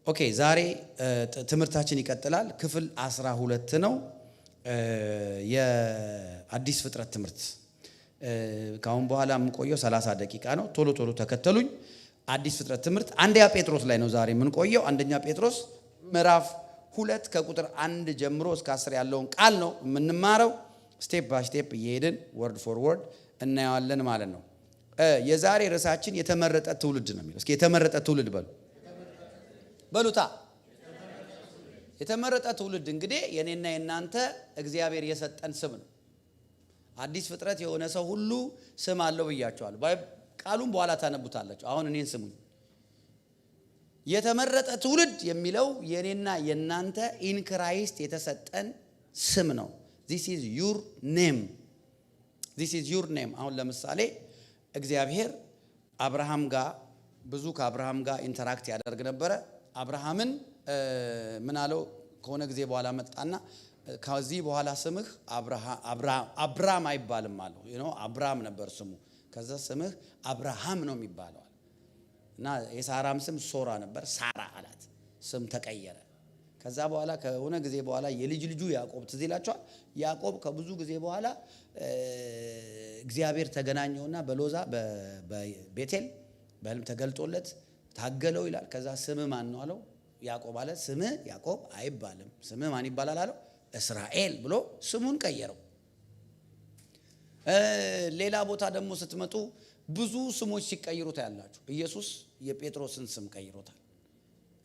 ኦኬ ዛሬ ትምህርታችን ይቀጥላል። ክፍል 12 ነው። የአዲስ ፍጥረት ትምህርት ካሁን በኋላ የምንቆየው 30 ደቂቃ ነው። ቶሎ ቶሎ ተከተሉኝ። አዲስ ፍጥረት ትምህርት አንደኛ ጴጥሮስ ላይ ነው ዛሬ የምንቆየው። አንደኛ ጴጥሮስ ምዕራፍ 2 ከቁጥር 1 ጀምሮ እስከ 10 ያለውን ቃል ነው የምንማረው። ስቴፕ ባይ ስቴፕ እየሄድን ወርድ ፎር ወርድ እናየዋለን ማለት ነው። የዛሬ ርዕሳችን የተመረጠ ትውልድ ነው የሚለው። እስኪ የተመረጠ ትውልድ በሉታ። የተመረጠ ትውልድ እንግዲህ የኔና የናንተ እግዚአብሔር የሰጠን ስም ነው። አዲስ ፍጥረት የሆነ ሰው ሁሉ ስም አለው ብያቸዋለሁ። ቃሉን በኋላ ታነቡታላችሁ። አሁን እኔን ስሙኝ። የተመረጠ ትውልድ የሚለው የኔና የናንተ ኢን ክራይስት የተሰጠን ስም ነው። this is your name. this is your name። አሁን ለምሳሌ እግዚአብሔር አብርሃም ጋር ብዙ ከአብርሃም ጋር ኢንተራክት ያደርግ ነበረ። አብርሃምን ምን አለው? ከሆነ ጊዜ በኋላ መጣና ከዚህ በኋላ ስምህ አብራም አይባልም አለው። አብራም ነበር ስሙ። ከዛ ስምህ አብርሃም ነው የሚባለው እና የሳራም ስም ሶራ ነበር። ሳራ አላት። ስም ተቀየረ። ከዛ በኋላ ከሆነ ጊዜ በኋላ የልጅ ልጁ ያዕቆብ ትዝ ይላችኋል። ያዕቆብ ከብዙ ጊዜ በኋላ እግዚአብሔር ተገናኘውና በሎዛ በቤቴል በህልም ተገልጦለት ታገለው ይላል። ከዛ ስም ማን ነው አለው። ያዕቆብ አለ። ስም ያዕቆብ አይባልም፣ ስም ማን ይባላል አለው። እስራኤል ብሎ ስሙን ቀየረው። ሌላ ቦታ ደግሞ ስትመጡ ብዙ ስሞች ሲቀይሩ ታያላችሁ። ኢየሱስ የጴጥሮስን ስም ቀይሮታል።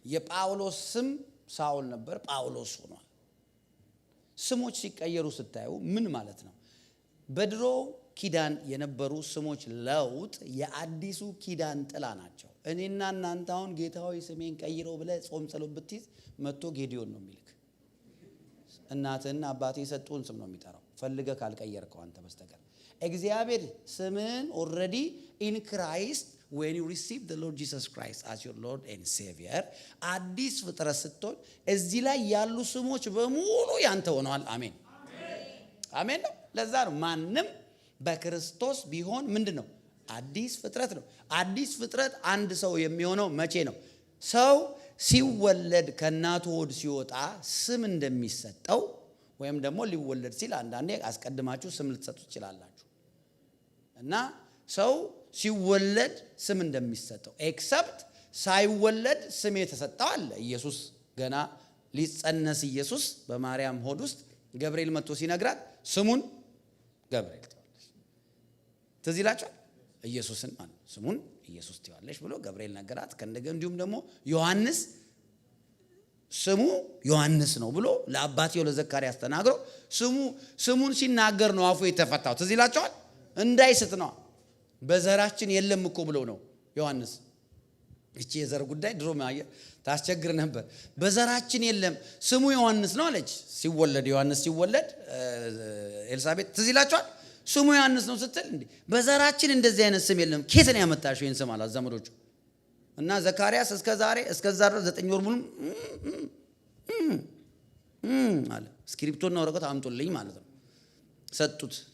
የጳውሎስ ስም ሳውል ነበር፣ ጳውሎስ ሆኗል። ስሞች ሲቀየሩ ስታዩ ምን ማለት ነው? በድሮ ኪዳን የነበሩ ስሞች ለውጥ የአዲሱ ኪዳን ጥላ ናቸው። እኔና እናንተ አሁን ጌታዊ ስሜን ቀይረው ብለህ ጾም ጸሎት ብትይዝ መጥቶ ጌዲዮን ነው የሚልክ። እናትና አባቴ የሰጡን ስም ነው የሚጠራው፣ ፈልገህ ካልቀየርከው አንተ በስተቀር። እግዚአብሔር ስምን ኦልሬዲ ኢን ክራይስት when you receive the Lord Jesus Christ as your Lord and Savior አዲስ ፍጥረት ስትሆን እዚህ ላይ ያሉ ስሞች በሙሉ ያንተ ሆነዋል። አሜን አሜን ነው። ለዛ ነው ማንም በክርስቶስ ቢሆን ምንድነው? አዲስ ፍጥረት ነው። አዲስ ፍጥረት አንድ ሰው የሚሆነው መቼ ነው? ሰው ሲወለድ ከእናቱ ሆድ ሲወጣ ስም እንደሚሰጠው ወይም ደግሞ ሊወለድ ሲል አንዳንዴ አስቀድማችሁ ስም ልትሰጡ ትችላላችሁ። እና ሰው ሲወለድ ስም እንደሚሰጠው ኤክሰፕት ሳይወለድ ስም የተሰጠው አለ። ኢየሱስ ገና ሊጸነስ ኢየሱስ በማርያም ሆድ ውስጥ ገብርኤል መጥቶ ሲነግራት ስሙን ገብርኤል ትዋለሽ። ትዝ ይላችኋል። ኢየሱስን ማለት ስሙን ኢየሱስ ትዋለሽ ብሎ ገብርኤል ነገራት። እንዲሁም ደግሞ ዮሐንስ ስሙ ዮሐንስ ነው ብሎ ለአባቴው ለዘካርያስ ተናግሮ ስሙን ሲናገር ነው አፉ የተፈታው። ትዝ ይላችኋል። እንዳይስት ነው። በዘራችን የለም እኮ ብሎ ነው ዮሐንስ። እቺ የዘር ጉዳይ ድሮ ታስቸግር ነበር። በዘራችን የለም ስሙ ዮሐንስ ነው አለች። ሲወለድ ዮሐንስ ሲወለድ ኤልሳቤጥ ትዝ ይላችኋል። ስሙ ዮሐንስ ነው ስትል እንዴ በዘራችን እንደዚህ አይነት ስም የለም፣ ኬት ነው ያመጣሽው ይሄን ስም አላት ዘመዶቹ። እና ዘካርያስ እስከዛ ድረስ 9 ወር ሙሉ አለ። ስክሪፕቶና ወረቀት አምጡልኝ ማለት ነው።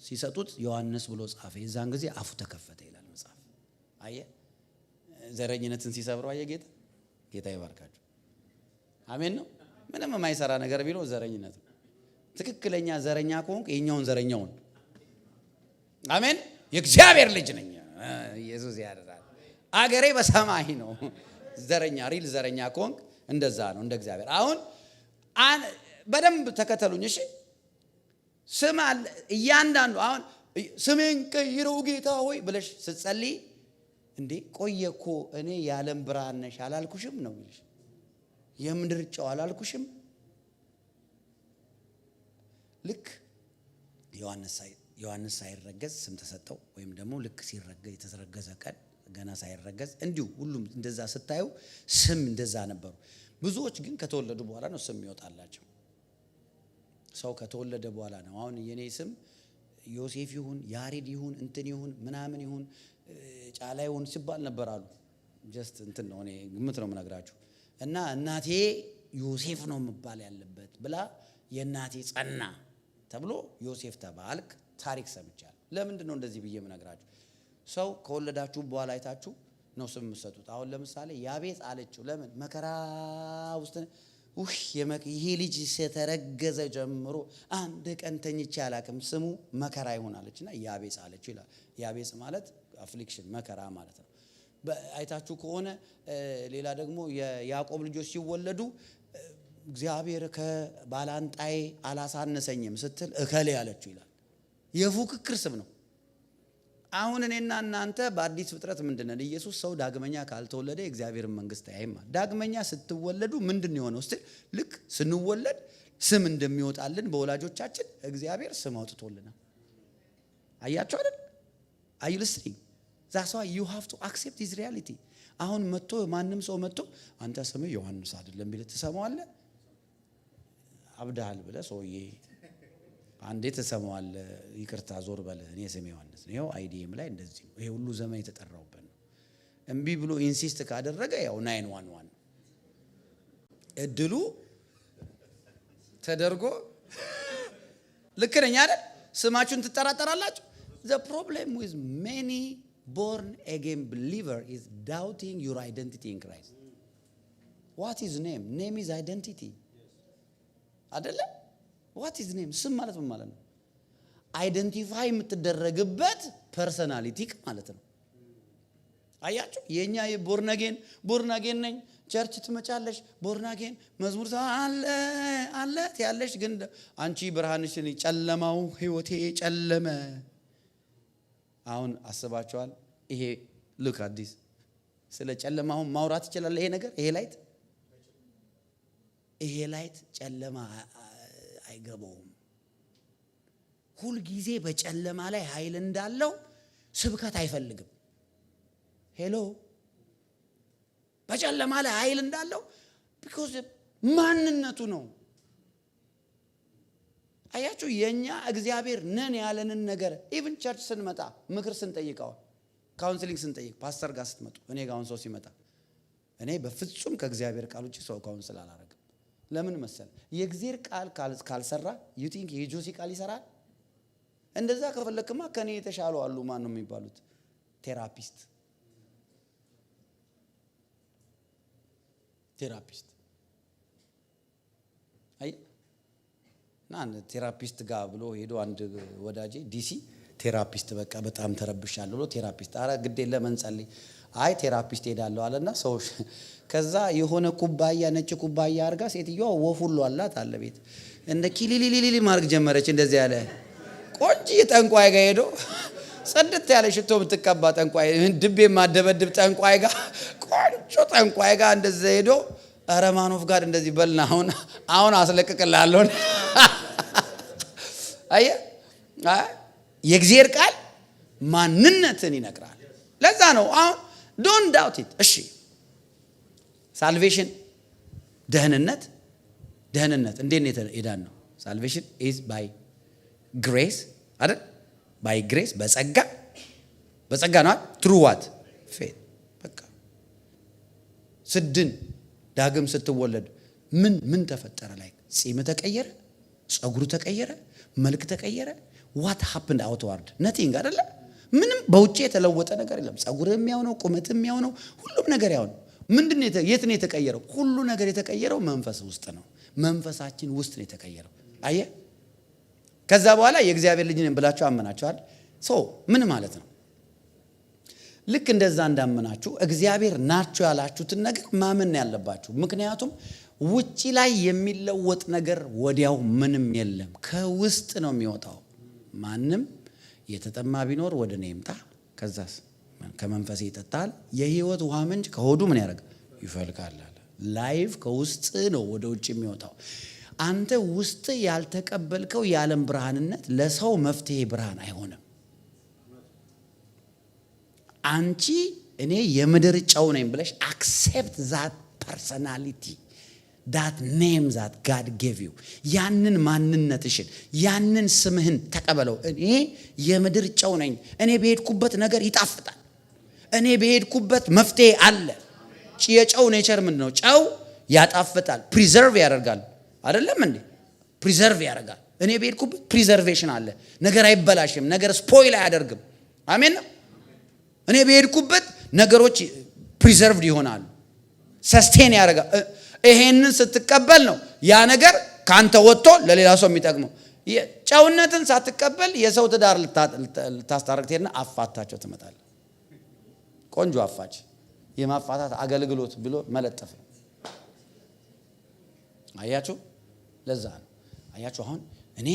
ሲሰጡት ዮሐንስ ብሎ ጻፈ። የዛን ጊዜ አፉ ተከፈተ ይላል መጽሐፍ። አየ ዘረኝነትን ሲሰብረው አየ ጌታ ይባርካችሁ። አሜን ነው። ምንም የማይሰራ ነገር ቢለው ዘረኝነት ነው። ትክክለኛ ዘረኛ ከሆንክ የኛውን ዘረኛውን አሜን። የእግዚአብሔር ልጅ ነኝ ኢየሱስ ያደራል። አገሬ በሰማይ ነው። ዘረኛ ሪል ዘረኛ ከሆንክ እንደዛ ነው እንደ እግዚአብሔር። አሁን በደንብ ተከተሉኝ እሺ። ስም አለ እያንዳንዱ። አሁን ስሜን ቀይረው ጌታ ሆይ ብለሽ ስትጸልይ እንዴ ቆየኮ እኔ የዓለም ብርሃን ነሽ አላልኩሽም ነው የሚልሽ። የምድር ጨው አላልኩሽም። ልክ ዮሐንስ ሳይረገዝ ስም ተሰጠው። ወይም ደግሞ ልክ ሲረገዝ የተረገዘ ቀን ገና ሳይረገዝ እንዲሁ ሁሉም እንደዛ ስታዩ ስም እንደዛ ነበሩ። ብዙዎች ግን ከተወለዱ በኋላ ነው ስም ይወጣላቸው። ሰው ከተወለደ በኋላ ነው። አሁን የኔ ስም ዮሴፍ ይሁን ያሬድ ይሁን እንትን ይሁን ምናምን ይሁን ጫላ ይሁን ሲባል ነበር አሉ። ጀስት እንትን ነው እኔ ግምት ነው የምነግራችሁ። እና እናቴ ዮሴፍ ነው መባል ያለበት ብላ የእናቴ ጸና ተብሎ ዮሴፍ ተባልክ ታሪክ ሰምቻለሁ። ለምንድን ነው እንደዚህ ብዬ የምነግራችሁ? ሰው ከወለዳችሁ በኋላ አይታችሁ ነው ስም የምትሰጡት። አሁን ለምሳሌ ያቤጽ አለችው። ለምን? መከራ ውስጥ ይሄ ልጅ ከተረገዘ ጀምሮ አንድ ቀን ተኝቼ አላቅም፣ ስሙ መከራ ይሆናለችና ያቤጽ አለችው ይላል። ያቤጽ ማለት አፍሊክሽን መከራ ማለት ነው። አይታችሁ ከሆነ ሌላ ደግሞ የያዕቆብ ልጆች ሲወለዱ እግዚአብሔር ከባላንጣዬ አላሳነሰኝም ስትል እከሌ ያለችው ይላል። የፉክክር ስም ነው። አሁን እኔና እናንተ በአዲስ ፍጥረት ምንድነን? ኢየሱስ ሰው ዳግመኛ ካልተወለደ የእግዚአብሔርን መንግስት አያይም። ዳግመኛ ስትወለዱ ምንድን የሆነው? እስቲ ልክ ስንወለድ ስም እንደሚወጣልን በወላጆቻችን እግዚአብሔር ስም አውጥቶልናል። አያችሁ አይደል? አዩ listening? That's why you have to accept this reality. አሁን መጥቶ ማንም ሰው መጥቶ አንተ ስምህ ዮሐንስ አይደለም ቢል ትሰማዋለህ? አብዳል ብለህ ሰውዬ አንዴ ትሰማዋለህ። ይቅርታ ዞር በለ እኔ ስሜ ዮሐንስ ነው፣ አይዲኤም ላይ እንደዚህ ነው፣ ይሄ ሁሉ ዘመን የተጠራውበት ነው። እምቢ ብሎ ኢንሲስት ካደረገ ያው 911 እድሉ ተደርጎ ልክ ነኝ አይደል? ስማችሁን ትጠራጠራላችሁ። The problem with many born again believer is doubting your identity in Christ. What is name? Name is identity. አይደለ? What is name? ስም ማለት ምን ማለት ነው? አይደንቲፋይ የምትደረግበት ፐርሰናሊቲ ማለት ነው። አያችሁ? የኛ ቦርን አጌን ነኝ፣ ቸርች ትመጫለሽ፣ ቦርን አጌን መዝሙር አለ ያለሽ፣ ግን አንቺ ብርሃንሽን ጨለማው ህይወቴ ጨለመ። አሁን አስባችኋል? ይሄ ሉክ አዲስ ስለ ጨለማው ማውራት ይችላል። ይሄ ላይት ጨለማ አይገባውም። ሁሉ ጊዜ በጨለማ ላይ ኃይል እንዳለው ስብከት አይፈልግም። ሄሎ በጨለማ ላይ ኃይል እንዳለው because ማንነቱ ነው። አያችሁ? የኛ እግዚአብሔር ነን ያለንን ነገር ኢቭን ቸርች ስንመጣ ምክር ስንጠይቀው ካውንስሊንግ ስንጠይቅ ፓስተር ጋር ስትመጡ እኔ ጋር ሰው ሲመጣ እኔ በፍጹም ከእግዚአብሔር ቃል ውጪ ሰው ካውንስል አላረግም። ለምን መሰለ? የእግዚአብሔር ቃል ካልሰራ you think የጆሲ ቃል ይሰራል? እንደዛ ከፈለክማ ከኔ የተሻሉ አሉ። ማን ነው የሚባሉት? ቴራፒስት አይ ናን ቴራፒስት ጋር ብሎ ሄዶ አንድ ወዳጄ ዲሲ ቴራፒስት በቃ በጣም ተረብሻለሁ ብሎ ቴራፒስት አረ ግድ የለም እንጸልይ። አይ ቴራፒስት ሄዳለሁ አለና ሰው ከዛ የሆነ ኩባያ ነጭ ኩባያ አርጋ ሴትዮዋ ወፍ ሁሉ አላት አለ ቤት እንደ ኪሊሊሊሊ ማርክ ጀመረች። እንደዚህ ያለ ቆንጆ ጠንቋይ ጋር ሄዶ ጽድት ያለ ሽቶ ብትቀባ ጠንቋይ ድቤ ማደበድብ ጠንቋይ ጋር ቆንጆ ጠንቋይ ጋር እንደዚህ ሄዶ አረማኖፍ ጋር እንደዚህ በልና አሁን አስለቅቅላለሁ። አየ የእግዚአብሔር ቃል ማንነትን ይነግራል። ለዛ ነው አሁን don't doubt it። እሺ ሳልቬሽን ደህንነት እንዴት ነው የዳን ነው? ሳልቬሽን is by grace አይደል? by grace በጸጋ ነው። through what? faith። በቃ ስድን ዳግም ስትወለድ ምን ተፈጠረ? ላይ ጺም ተቀየረ፣ ጸጉሩ ተቀየረ፣ መልክ ተቀየረ። what happened outward? nothing አይደለ? ምንም በውጪ የተለወጠ ነገር የለም። ጸጉርም ያው ነው፣ ቁመትም ያው ነው፣ ሁሉም ነገር ያው ነው። ምንድነው የት ነው የተቀየረው? ሁሉ ነገር የተቀየረው መንፈስ ውስጥ ነው። መንፈሳችን ውስጥ ነው የተቀየረው። አየ ከዛ በኋላ የእግዚአብሔር ልጅ ነን ብላችሁ አመናችኋል። ምን ማለት ነው? ልክ እንደዛ እንዳመናችሁ እግዚአብሔር ናችሁ ያላችሁትን ነገር ማመን ያለባችሁ። ምክንያቱም ውጪ ላይ የሚለወጥ ነገር ወዲያው ምንም የለም፣ ከውስጥ ነው የሚወጣው። ማንም የተጠማ ቢኖር ወደ እኔ ይምጣ፣ ከዛስ ከመንፈሴ ይጠጣል፣ የህይወት ውሃ ምንጭ ከሆዱ ምን ያደርጋል? ይፈልቃል አለ። ላይፍ ከውስጥ ነው ወደ ውጭ የሚወጣው። አንተ ውስጥ ያልተቀበልከው የዓለም ብርሃንነት ለሰው መፍትሄ ብርሃን አይሆንም። አንቺ እኔ የምድር ጨው ነኝ ብለሽ accept that personality, that name that God gave you። ያንን ማንነትሽን ያንን ስምህን ተቀበለው። እኔ የምድር ጨው ነኝ፣ እኔ በሄድኩበት ነገር ይጣፍጣል፣ እኔ በሄድኩበት መፍትሄ አለ። የጨው ኔቸር ምንድነው? ጨው ያጣፍጣል፣ ፕሪዘርቭ ያደርጋል። አይደለም እንዴ? ፕሪዘርቭ ያደርጋል። እኔ በሄድኩበት ፕሪዘርቬሽን አለ፣ ነገር አይበላሽም፣ ነገር ስፖይል አያደርግም። አሜን ነው። እኔ በሄድኩበት ነገሮች ፕሪዘርቭድ ይሆናሉ። ሰስቴን ያደርጋል። ይሄንን ስትቀበል ነው ያ ነገር ካንተ ወጥቶ ለሌላ ሰው የሚጠቅመው። ጨውነትን ሳትቀበል የሰው ትዳር ልታስታርቅ ትሄድና አፋታቸው ትመጣለህ። ቆንጆ አፋች የማፋታት አገልግሎት ብሎ መለጠፍ ነው። አያችሁ፣ ለዛ ነው አያችሁ። አሁን እኔ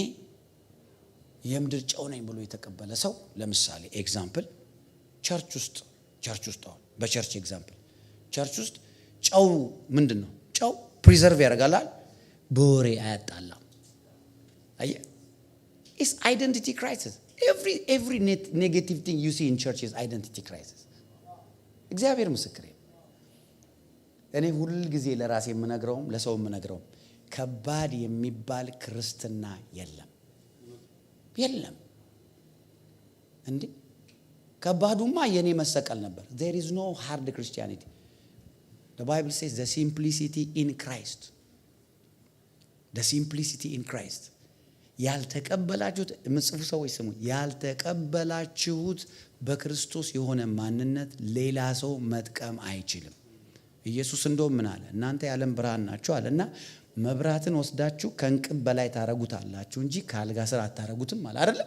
የምድር ጨው ነኝ ብሎ የተቀበለ ሰው ለምሳሌ ኤግዛምፕል ቸርች ውስጥ አሁን በቸርች ኤግዛምፕል ቸርች ውስጥ ጨው ምንድን ነው? ጨው ፕሪዘርቭ ያደርጋል፣ በወሬ አያጣላም። አየ ኢስ አይደንቲቲ ክራይሲስ። ኤቭሪ ኔጌቲቭ ቲንግ ዩ ሲ ኢን ቸርች ኢዝ አይደንቲቲ ክራይሲስ። እግዚአብሔር ምስክሬ። እኔ ሁል ጊዜ ለራሴ የምነግረውም ለሰው የምነግረውም ከባድ የሚባል ክርስትና የለም እንዴ። ከባዱማ የኔ መሰቀል ነበር። there is no hard Christianity. The Bible says the simplicity in Christ. The simplicity in Christ. ያልተቀበላችሁት ምጽፉ ሰዎች ስሙ፣ ያልተቀበላችሁት በክርስቶስ የሆነ ማንነት ሌላ ሰው መጥቀም አይችልም። ኢየሱስ እንደውም ምን አለ? እናንተ የዓለም ብርሃን ናችሁ አለና መብራትን ወስዳችሁ ከእንቅብ በላይ ታረጉታላችሁ እንጂ ከአልጋ ስር አታረጉትም አለ አይደለ?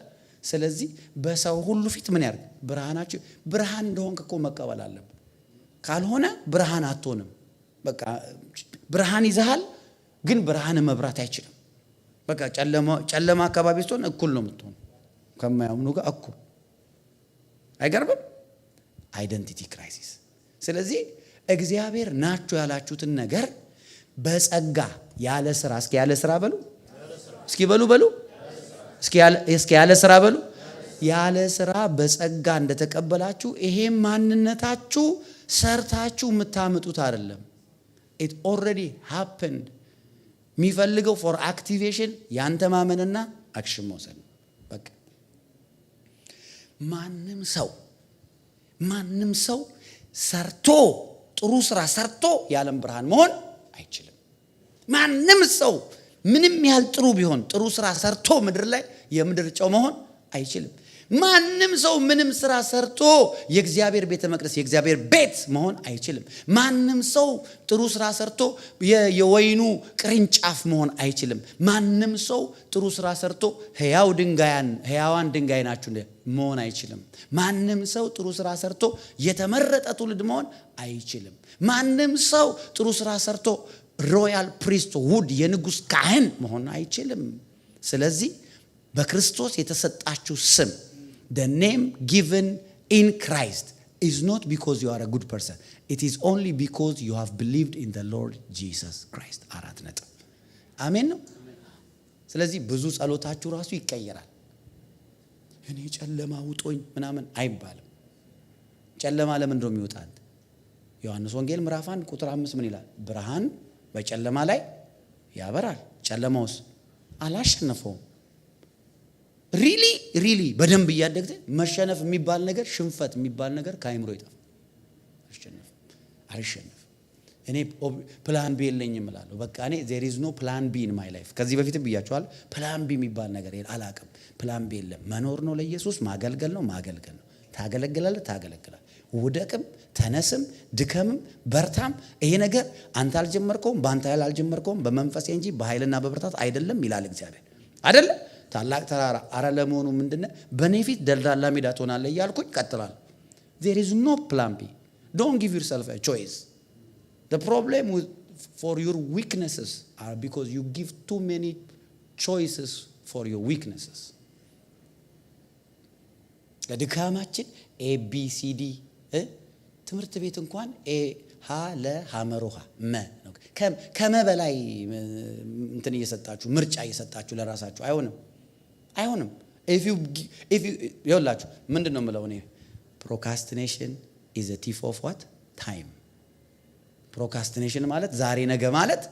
ስለዚህ በሰው ሁሉ ፊት ምን ያርግ? ብርሃናችሁ ብርሃን እንደሆንክ እኮ መቀበል አለብን። ካልሆነ ብርሃን አትሆንም። በቃ ብርሃን ይዘሃል፣ ግን ብርሃን መብራት አይችልም። በቃ ጨለማ አካባቢ ስትሆን እኩል ነው የምትሆን ከማያምኑ ጋር እኩል። አይገርምም? አይደንቲቲ ክራይሲስ። ስለዚህ እግዚአብሔር ናችሁ ያላችሁትን ነገር በጸጋ ያለ ስራ፣ እስኪ ያለ ስራ በሉ፣ እስኪ በሉ እስኪ ያለ ስራ በሉ። ያለ ስራ በጸጋ እንደተቀበላችሁ ይሄም ማንነታችሁ ሰርታችሁ የምታመጡት አይደለም። it already happened። የሚፈልገው ፎር አክቲቬሽን ያንተ ማመንና አክሽን መውሰድ። በቃ ማንም ሰው ሰርቶ ጥሩ ስራ ሰርቶ የዓለም ብርሃን መሆን አይችልም። ማንም ሰው ምንም ያህል ጥሩ ቢሆን ጥሩ ስራ ሰርቶ ምድር ላይ የምድር ጨው መሆን አይችልም። ማንም ሰው ምንም ስራ ሰርቶ የእግዚአብሔር ቤተ መቅደስ የእግዚአብሔር ቤት መሆን አይችልም። ማንም ሰው ጥሩ ስራ ሰርቶ የወይኑ ቅርንጫፍ መሆን አይችልም። ማንም ሰው ጥሩ ስራ ሰርቶ ሕያዋን ድንጋይ ናችሁ መሆን አይችልም። ማንም ሰው ጥሩ ስራ ሰርቶ የተመረጠ ትውልድ መሆን አይችልም። ማንም ሰው ጥሩ ስራ ሰርቶ ሮያል ፕሪስት ውድ የንጉሥ ካህን መሆን አይችልም። ስለዚህ በክርስቶስ የተሰጣችሁ ስም the name given in Christ is not because you are a good person. It is only because you have believed in the Lord Jesus Christ. አራት ነጥብ። አሜን ነው። ስለዚህ ብዙ ጸሎታችሁ ራሱ ይቀየራል። እኔ ጨለማ ውጦኝ ምናምን አይባልም። ጨለማ ለምን ነው የሚወጣው? ዮሐንስ ወንጌል ምዕራፍ 1 ቁጥር 5 ምን ይላል? ብርሃን በጨለማ ላይ ያበራል፣ ጨለማውስ አላሸነፈውም። ሪሊ በደንብ እያደግተ መሸነፍ የሚባል ነገር ሽንፈት የሚባል ነገር ከአይምሮ ይጠፋ። አልሸነፍ እኔ ፕላን ቢ የለኝም እላለሁ። በቃ እኔ there is no plan B in my life። ከዚህ በፊትም ብያችኋል። ፕላን ቢ የሚባል ነገር አላውቅም። ፕላን ቢ የለም። መኖር ነው ለኢየሱስ፣ ማገልገል ነው። ታገለግላለህ። ውደቅም ተነስም ድከምም በርታም ይሄ ነገር አንተ አልጀመርከውም፣ በአንተ ኃይል አልጀመርከውም፣ በመንፈሴ እንጂ በኃይልና በብርታት አይደለም ይላል እግዚአብሔር አይደለ? ታላቅ ተራራ አረ ለመሆኑ ምንድነው? በኔ ፊት ደልዳላ ሜዳ ትሆናለህ እያልኩኝ ቀጥላለሁ። there is no plan B. don't give yourself a choice. the problem for your weaknesses are because you give too many choices for your weaknesses. ለድካማችን ABCD ትምህርት ቤት እንኳን ሀ ለሐመሮሃ መ ነው። ከመ በላይ እንትን እየሰጣችሁ ምርጫ እየሰጣችሁ ለራሳችሁ አይሆንም። if you ይኸውላችሁ ምንድነው የምለው እኔ procrastination is a thief of what? time. procrastination ማለት ዛሬ ነገ ማለት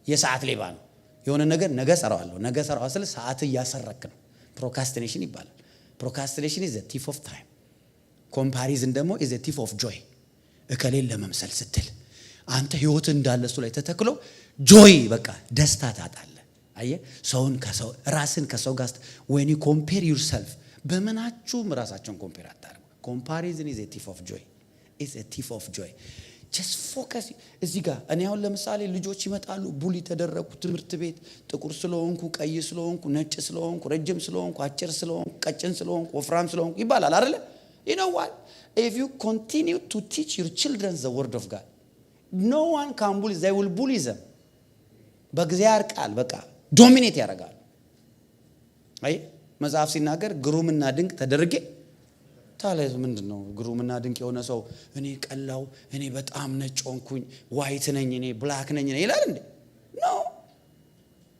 የሰዓት ሌባ ነው። የሆነ ነገር ነገ ሰራዋለሁ ስለ ሰዓት እያሰረክ ነው። procrastination ይባላል። procrastination is a thief of time. comparison ደግሞ is a thief of joy. እከሌን ለመምሰል ስትል አንተ ህይወት እንዳለሱ ላይ ተተክሎ ጆይ በቃ ደስታ ታጣለህ። አየ ሰውን ከሰው ራስን ከሰው ጋር when you compare yourself በመናችሁም ራሳችሁን ኮምፔር አታርጉ። comparison is a thief of joy. is a thief of joy. just focus እዚህ ጋር እኔ አሁን ለምሳሌ ልጆች ይመጣሉ ቡሊ ተደረኩ ትምህርት ቤት ጥቁር ስለሆንኩ ቀይ ስለሆንኩ ነጭ ስለሆንኩ ረጅም ስለሆንኩ አጭር ስለሆንኩ ቀጭን ስለሆንኩ ወፍራም ስለሆንኩ ይባላል አይደል? you know what, if you continue to teach your children the word of God, no one can bully, they will bully them. በእግዚአብሔር ቃል በቃ ዶሚኔት ያደርጋሉ። አይ መጽሐፍ ሲናገር ግሩምና ድንቅ ተደርጌ ታለዝ ምንድነው ግሩምና ድንቅ የሆነ ሰው እኔ ቀላው እኔ በጣም ነጭ ሆንኩኝ ዋይት ነኝ እኔ ብላክ ነኝ ይላል እንዴ? ኖ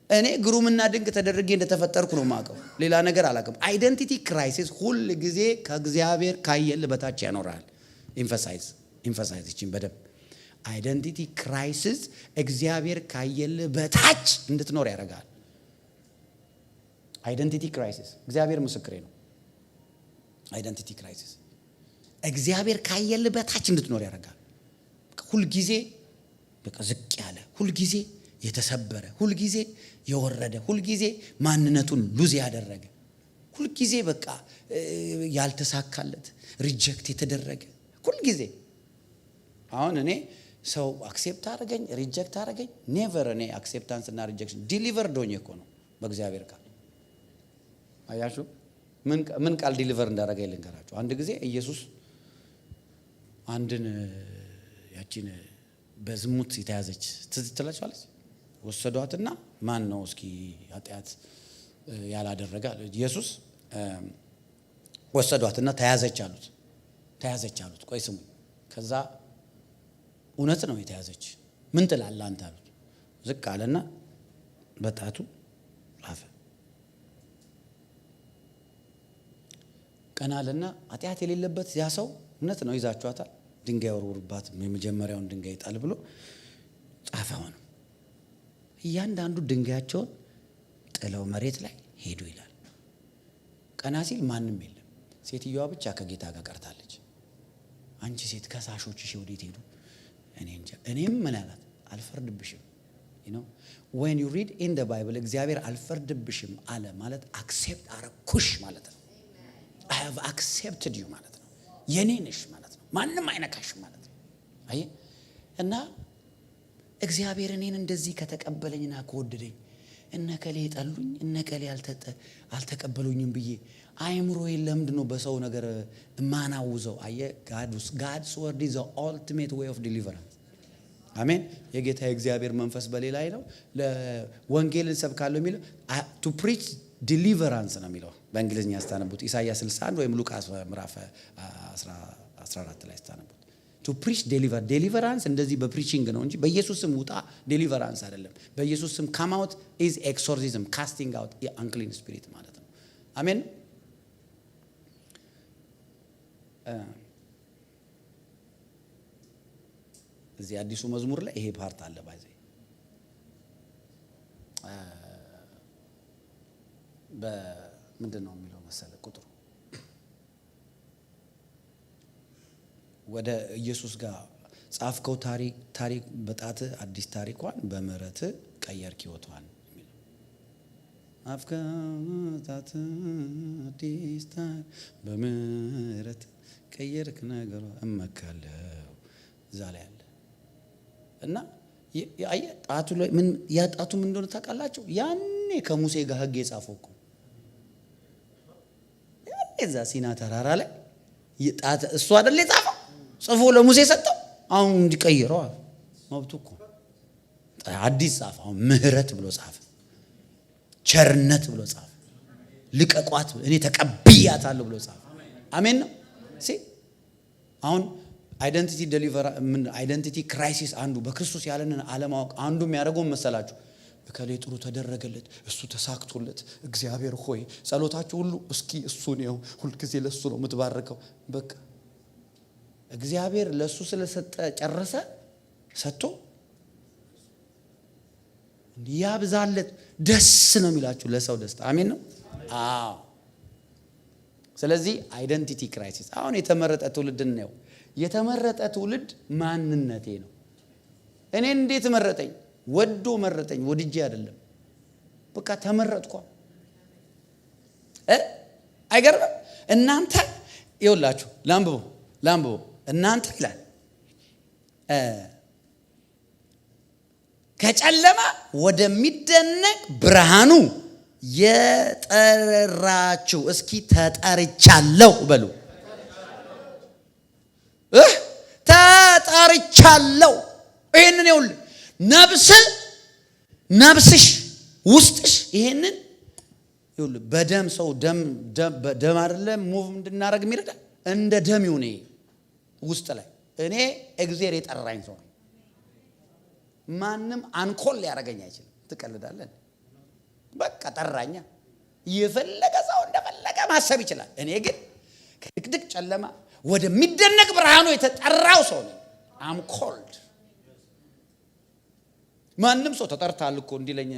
እኔ ግሩምና ድንቅ ተደርጌ እንደተፈጠርኩ ነው ማቀው ሌላ ነገር አላቀም። አይደንቲቲ ክራይሲስ ሁሉ ጊዜ ከእግዚአብሔር ካየል በታች ያኖራል። ኢንፈሳይዝ እቺን በደም አይደንቲቲ ክራይሲስ እግዚአብሔር ካየል በታች እንድትኖር ያደርጋል። አይደንቲቲ ክራይሲስ እግዚአብሔር ምስክሬ ነው። አይደንቲቲ ክራይሲስ እግዚአብሔር ካየል በታች እንድትኖር ያደርጋል። ሁሉ ጊዜ በቃ ዝቅ ያለ ሁሉ ጊዜ የተሰበረ ሁሉ ጊዜ የወረደ ሁሉ ጊዜ ማንነቱን ሉዝ ያደረገ ሁሉ ጊዜ በቃ ያልተሳካለት ሪጀክት የተደረገ ሁሉ ጊዜ አሁን እኔ ሰው አክሴፕት አደረገኝ ሪጀክት አደረገኝ ኔቨር እኔ አክሴፕታንስ እና ሪጀክሽን ዲሊቨርድ ሆኜ እኮ ነው በእግዚአብሔር ቃል። አያችሁ ምን ቃል ዲሊቨር እንዳደረገኝ ልንገራችሁ። አንድ ጊዜ ኢየሱስ አንድን ያቺን በዝሙት የተያዘች ትዝትላችኋለች ወሰዷትና ማን ነው እስኪ ኃጢአት ያላደረገ ኢየሱስ ወሰዷትና ተያዘች አሉት። ቆይ ስሙ ከዛ እውነት ነው የተያዘች ምን ትላለህ አንተ አሉት። ዝቅ አለና በጣቱ ጻፈ። ቀናልና ኃጢአት የሌለበት ያ ሰው እውነት ነው ይዛችኋታል ድንጋይ ወርውርባት የመጀመሪያውን ድንጋይ ጣል ብሎ ጻፈው ነው። እያንዳንዱ ድንጋያቸውን ጥለው መሬት ላይ ሄዱ ይላል። ቀና ሲል ማንም የለም። ሴትዮዋ ብቻ ከጌታ ጋር ቀርታለች። አንቺ ሴት ከሳሾችሽ ወዴት ሄዱ? እኔ እንጃ። እኔም ምን አላት አልፈርድብሽም። you know when you read in the Bible እግዚአብሔር አልፈርድብሽም አለ ማለት አክሴፕት አረኩሽ ማለት ነው። I have accepted you ማለት ነው። የኔ ነሽ ማለት ነው። ማንም አይነካሽም ማለት ነው። አይ እና እግዚአብሔር እኔን እንደዚህ ከተቀበለኝና ከወደደኝ እነከሌ ጠሉኝ እነከሌ አልተቀበሉኝም ብዬ አይምሮዬ ለምንድነው በሰው ነገር ማናውዘው? አየ God's word is the ultimate way of deliverance. አሜን። የጌታ የእግዚአብሔር መንፈስ በሌላ ነው። ለወንጌልን ሰብካለሁ የሚለው to preach deliverance ነው የሚለው በእንግሊዝኛ ያስተነቡት ኢሳይያስ 61 ወይም ሉቃስ ምዕራፍ 14 ላይ ያስተነቡት to preach deliverance እንደዚህ በፕሪቺንግ ነው እንጂ በኢየሱስ ስም ውጣ deliverance አይደለም። በኢየሱስ ስም come out is exorcism, casting out the unclean spirit ማለት ነው። አሜን። እዚህ አዲሱ መዝሙር ላይ ይሄ ፓርት አለ ባይዘ በምንድነው የሚለው መሰለ ቁጥሩ ወደ ኢየሱስ ጋር ጻፍከው ታሪክ በጣት አዲስ ታሪኳን በምህረት ቀየርክ ህይወቷን የሚለው አፍከታት አዲስ ታሪክ በምህረት ቀየርክ ነገሯ እመካለሁ እዛ ላይ አለ እና ያየ ጣቱ ላይ ምን ያጣቱ ምን እንደሆነ ታውቃላችሁ? ያኔ ከሙሴ ጋር ህግ የጻፈው እኮ ያኔ እዛ ሲና ተራራ ላይ ይጣት እሱ አይደል የጻፈው ጽፎ ለሙሴ ሰጠው። አሁን እንዲቀይረው መብቱ እኮ አዲስ ጻፈ። አሁን ምህረት ብሎ ጻፈ፣ ቸርነት ብሎ ጻፈ፣ ልቀቋት እኔ ተቀብያታለሁ ብሎ ጻፈ። አሜን ነው ሲ አሁን አይደንቲቲ ክራይሲስ አንዱ በክርስቶስ ያለንን አለማወቅ አንዱ የሚያደርገው መሰላችሁ በከሌ ጥሩ ተደረገለት እሱ ተሳክቶለት እግዚአብሔር ሆይ ጸሎታችሁ ሁሉ እስኪ እሱ ነው ሁሉ ጊዜ ለሱ ነው የምትባርከው። በቃ እግዚአብሔር ለሱ ስለሰጠ ጨረሰ ሰጥቶ ያብዛለት ደስ ነው የሚላችሁ ለሰው ደስታ። አሜን ነው። አዎ ስለዚህ አይደንቲቲ ክራይሲስ አሁን የተመረጠ ትውልድ ነው። የተመረጠ ትውልድ ማንነቴ ነው። እኔ እንዴት መረጠኝ? ወዶ መረጠኝ፣ ወድጄ አይደለም። በቃ ተመረጥኩ። አይገርምም? እናንተ ይኸውላችሁ ላምብቦ እናንተ ይላል ከጨለማ ወደሚደነቅ ብርሃኑ የጠራችሁ። እስኪ ተጠርቻለሁ በሉ። ተጠርቻለሁ። ይሄንን ይኸውልህ ነፍስሽ ውስጥሽ ይሄንን ይኸውልህ በደም ሰው ደም አይደለም ሙቭ እንድናረግ የሚረዳ እንደ ደም ይሁን ውስጥ ላይ እኔ እግዚአብሔር የጠራኝ ሰው ማንም አንኮል ሊያረጋኝ አይችልም። ትቀልዳለህ? በቃ ጠራኛ። የፈለገ ሰው እንደፈለገ ማሰብ ይችላል። እኔ ግን ከድቅድቅ ጨለማ ወደሚደነቅ ብርሃኑ የተጠራው ሰው ነኝ። አም ኮልድ። ማንም ሰው ተጠርታል እኮ እንዲለኝ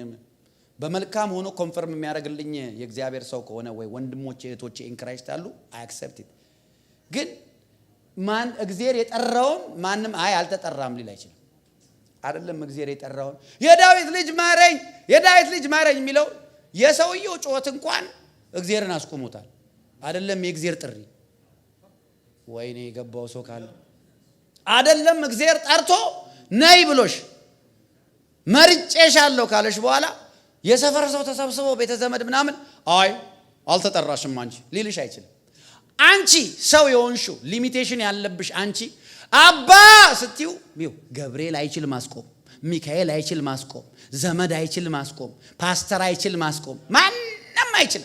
በመልካም ሆኖ ኮንፈርም የሚያደርግልኝ የእግዚአብሔር ሰው ከሆነ ወይ ወንድሞቼ እህቶቼ ኢን ክራይስት አሉ አይ አክሰፕት ኢት። ግን ማን እግዚአብሔር የጠራውን ማንም አይ አልተጠራም ሊል አይችልም። አይደለም እግዚአብሔር የጠራውን የዳዊት ልጅ ማረኝ የዳዊት ልጅ ማረኝ የሚለው የሰውየው ጮት እንኳን እግዚአብሔርን አስቆሞታል። አይደለም የእግዚአብሔር ጥሪ። ወይኔ የገባው ሰው ካለ አይደለም እግዚአብሔር ጠርቶ ነይ ብሎሽ መርጬሻለሁ ካለሽ በኋላ የሰፈር ሰው ተሰብስበው ቤተ ዘመድ ምናምን አይ አልተጠራሽም አንቺ ሊልሽ አይችልም። አንቺ ሰው የሆንሽው ሊሚቴሽን ያለብሽ አንቺ አባ ስትዩ ገብርኤል አይችል ማስቆም፣ ሚካኤል አይችል ማስቆም፣ ዘመድ አይችል ማስቆም፣ ፓስተር አይችል ማስቆም፣ ማንም አይችል።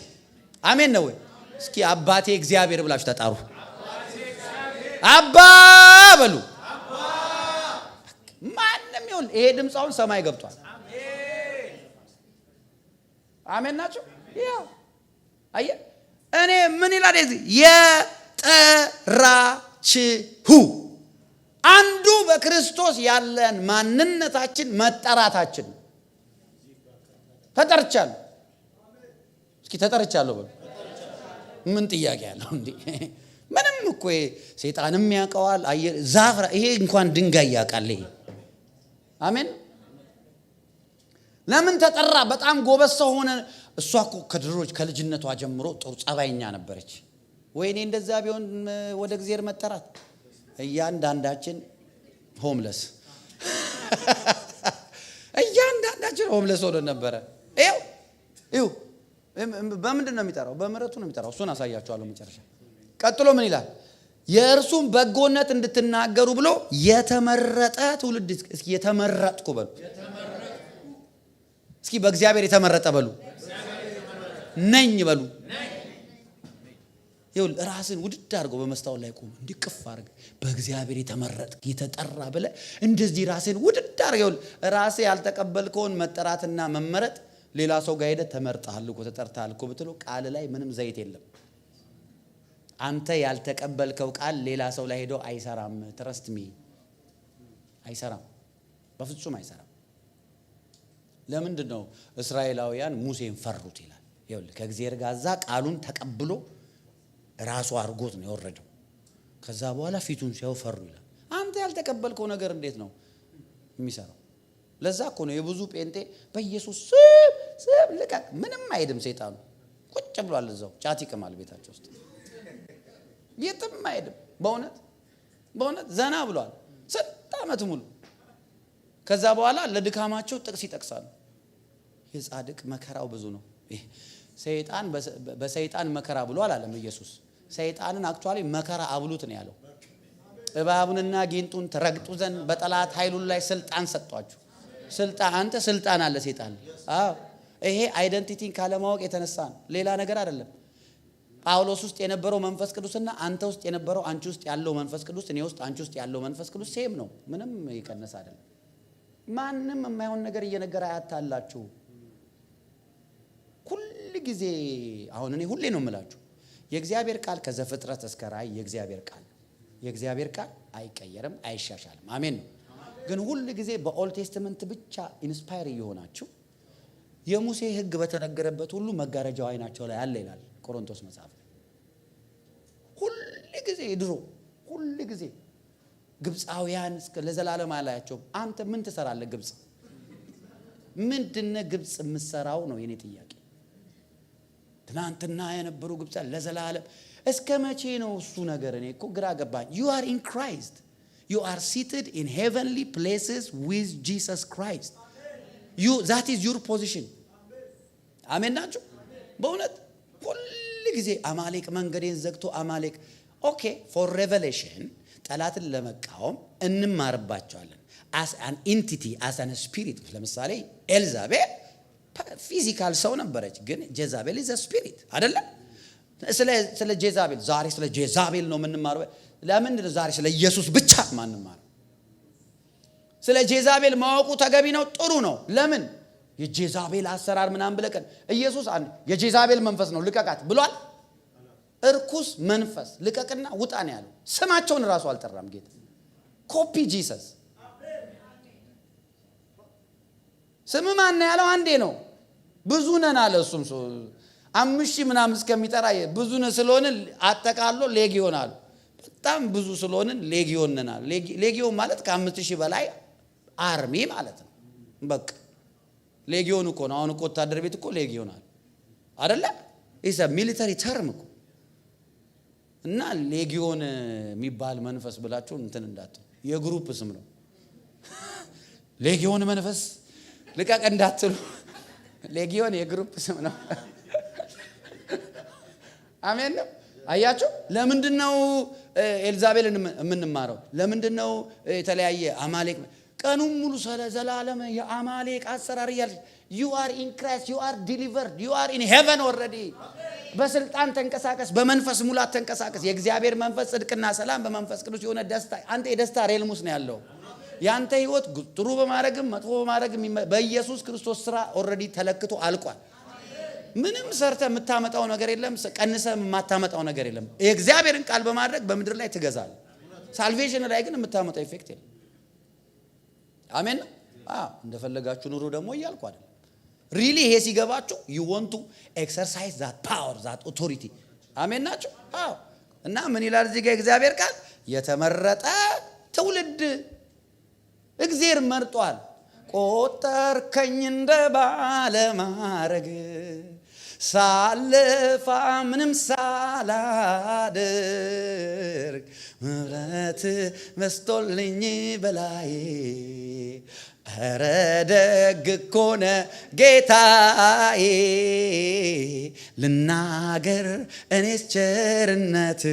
አሜን ነው ወይ? እስኪ አባቴ እግዚአብሔር ብላችሁ ተጣሩ። አባ በሉ። ማንም ይሁን ይሄ ድምጻውን ሰማይ ገብቷል። አሜን ናችሁ? ያው አየ እኔ ምን ይላል እዚህ የጠራችሁ አንዱ በክርስቶስ ያለን ማንነታችን መጠራታችን። ተጠርቻለሁ። እስኪ ተጠርቻለሁ በሉ። ምን ጥያቄ ያለው እንዴ? ምንም እኮ ሰይጣንም ያውቀዋል። ዛፍ ይሄ እንኳን ድንጋይ ያውቃል። ይሄ አሜን። ለምን ተጠራ? በጣም ጎበዝ ሰው ሆነ። እሷ እኮ ከድሮች ከልጅነቷ ጀምሮ ጥሩ ጸባይኛ ነበረች። ወይኔ እንደዛ ቢሆን ወደ እግዚአብሔር መጠራት። እያንዳንዳችን ሆምለስ ሆምለስ ሆነ ነበረ። ይኸው በምንድን ነው የሚጠራው? በምህረቱ ነው የሚጠራው። እሱን አሳያችኋለሁ መጨረሻ። ቀጥሎ ምን ይላል? የእርሱም በጎነት እንድትናገሩ ብሎ የተመረጠ ትውልድ። እስኪ የተመረጥኩ በሉ። እስኪ በእግዚአብሔር የተመረጠ በሉ። ነኝ በሉ። ይሁን ራስን ውድድ አድርጎ በመስታወት ላይ ቆም እንዲቅፍ አድርግ። በእግዚአብሔር የተመረጥክ የተጠራ ብለ እንደዚህ ራስን ውድድ አድርግ። ይሁን ራሴ ያልተቀበልከውን መጠራትና መመረጥ ሌላ ሰው ጋር ሄደ ተመርጠሃል እኮ ተጠርተሃል እኮ ብትለው ቃል ላይ ምንም ዘይት የለም። አንተ ያልተቀበልከው ቃል ሌላ ሰው ላይ ሄዶ አይሰራም። ትረስት ሚ አይሰራም፣ በፍጹም አይሰራም። ለምንድን ነው እስራኤላውያን ሙሴን ፈሩት ይላል? ይኸውልህ ከእግዚአብሔር ጋር እዛ ቃሉን ተቀብሎ ራሱ አርጎት ነው የወረደው። ከዛ በኋላ ፊቱን ሲያው ፈሩ ይላል። አንተ ያልተቀበልከው ነገር እንዴት ነው የሚሰራው? ለዛ እኮ ነው የብዙ ጴንጤ በኢየሱስ ስም ልቀቅ ምንም አይድም። ሰይጣኑ ቁጭ ብሏል እዛው ጫት ይቅማል ቤታቸው ውስጥ የትም አይድም። በእውነት ዘና ብሏል 6 ዓመት ሙሉ። ከዛ በኋላ ለድካማቸው ጥቅስ ይጠቅሳሉ። የጻድቅ መከራው ብዙ ነው። ሰይጣን በሰይጣን መከራ ብሎ አላለም ኢየሱስ። ሰይጣንን አክቹአሊ መከራ አብሉት ነው ያለው። እባቡንና ጊንጡን ተረግጡ ዘንድ በጠላት ኃይሉን ላይ ስልጣን ሰጥቷችሁ። ስልጣን አንተ ስልጣን አለ ሰይጣን። አዎ ይሄ አይደንቲቲን ካለማወቅ የተነሳ ነው፣ ሌላ ነገር አይደለም። ጳውሎስ ውስጥ የነበረው መንፈስ ቅዱስና አንተ ውስጥ የነበረው አንቺ ውስጥ ያለው መንፈስ ቅዱስ እኔ ውስጥ አንቺ ውስጥ ያለው መንፈስ ቅዱስ ሴም ነው። ምንም ይቀነስ አይደለም። ማንም የማይሆን ነገር እየነገረ አያታላችሁ። ሁሉ ጊዜ አሁን እኔ ሁሌ ነው የምላችሁ የእግዚአብሔር ቃል ከዘፍጥረት እስከ ራእይ የእግዚአብሔር ቃል አይቀየርም፣ አይሻሻልም። አሜን ነው። ግን ሁሉ ጊዜ በኦልድ ቴስተመንት ብቻ ኢንስፓየር እየሆናችሁ የሙሴ ሕግ በተነገረበት ሁሉ መጋረጃው አይናቸው ላይ አለ ይላል ቆሮንቶስ መጽሐፍ። ሁሉ ጊዜ ድሮ ሁሉ ጊዜ ግብፃውያን ለዘላለም አላያቸው። አንተ ምን ትሰራለህ ግብፅ? ምንድነው ግብፅ የምትሰራው ነው የኔ ጥያቄ። ትናንትና የነበሩ ግብፃ ለዘላለም እስከ መቼ ነው እሱ ነገር? እኔ እኮ ግራ ገባኝ። you are in Christ, you are seated in heavenly places with Jesus Christ, that is your position. አሜን ናችሁ? በእውነት ሁሉ ጊዜ አማሌቅ መንገዴን ዘግቶ አማሌቅ ኦኬ for revelation ጠላትን ለመቃወም እንማርባቸዋለን as an entity, as an spirit. ለምሳሌ ኤልዛቤል ፊዚካል ሰው ነበረች፣ ግን ጄዛቤል is a spirit አይደለ? ስለ ጄዛቤል ዛሬ ስለ ጄዛቤል ነው የምንማረው። ለምን ዛሬ ስለ ኢየሱስ ብቻ ማንማረው? ስለ ጄዛቤል ማወቁ ተገቢ ነው፣ ጥሩ ነው። ለምን የጄዛቤል አሰራር ምናምን ብለቀን ኢየሱስ አንድ የጄዛቤል መንፈስ ነው ልቀቃት ብሏል። እርኩስ መንፈስ ልቀቅና ውጣ ነው ያለው። ስማቸውን ራሱ አልጠራም ጌታ። ኮፒ ጂሰስ ስም ማን ያለው አንዴ ነው። ብዙ ነን አለ። እሱም 5000 ምናምን እስከሚጠራ ብዙ ነን ስለሆነ አጠቃሎ ሌጊዮን አለ። በጣም ብዙ ስለሆነ ሌጊዮን ነን አለ። ሌጊዮን ማለት ከ5000 በላይ አርሚ ማለት ነው። በቃ ሌጊዮን እኮ ነው። አሁን እኮ ወታደር ቤት እኮ ሌጊዮን አለ አይደለ? ኢስ ሚሊተሪ ተርም እኮ። እና ሌጊዮን የሚባል መንፈስ ብላችሁ እንትን እንዳትሉ፣ የግሩፕ ስም ነው። ሌጊዮን መንፈስ ልቀቅ እንዳትሉ፣ ሌጊዮን የግሩፕ ስም ነው። አሜን ነው። አያችሁ? ለምንድነው ኤልዛቤልን የምንማረው? ለምንድነው የተለያየ አማሌቅ ቀኑን ሙሉ ስለ ዘላለም የአማሌቅ አሰራር ይያል? you are in Christ, you are delivered, you are in heaven already. በስልጣን ተንቀሳቀስ፣ በመንፈስ ሙላት ተንቀሳቀስ። የእግዚአብሔር መንፈስ ጽድቅና ሰላም በመንፈስ ቅዱስ የሆነ ደስታ። አንተ የደስታ ሬልሙስ ነው ያለው። ያንተ ህይወት ጥሩ በማድረግም መጥፎ በማድረግም በኢየሱስ ክርስቶስ ስራ ኦሬዲ ተለክቶ አልቋል። ምንም ሰርተ የምታመጣው ነገር የለም፣ ቀንሰ የማታመጣው ነገር የለም። የእግዚአብሔርን ቃል በማድረግ በምድር ላይ ትገዛል። ሳልቬሽን ላይ ግን የምታመጣው ኢፌክት የለም። አሜን ነው። እንደፈለጋችሁ ኑሩ ደግሞ እያልኩ አይደል። ሪሊ ይሄ ሲገባችሁ you want to exercise that power, that authority. አሜን ናችሁ? እና ምን ይላል እዚህ ጋር እግዚአብሔር ቃል? የተመረጠ ትውልድ እግዚአብሔር መርጧል። ቆጠርከኝ እንደ ባለማረግ ሳልፋ ምንም ሳላደርግ ምሕረት በስቶልኝ በላይ ኧረ ደግ እኮ ነህ ጌታዬ ልናገር እኔስ ቸርነት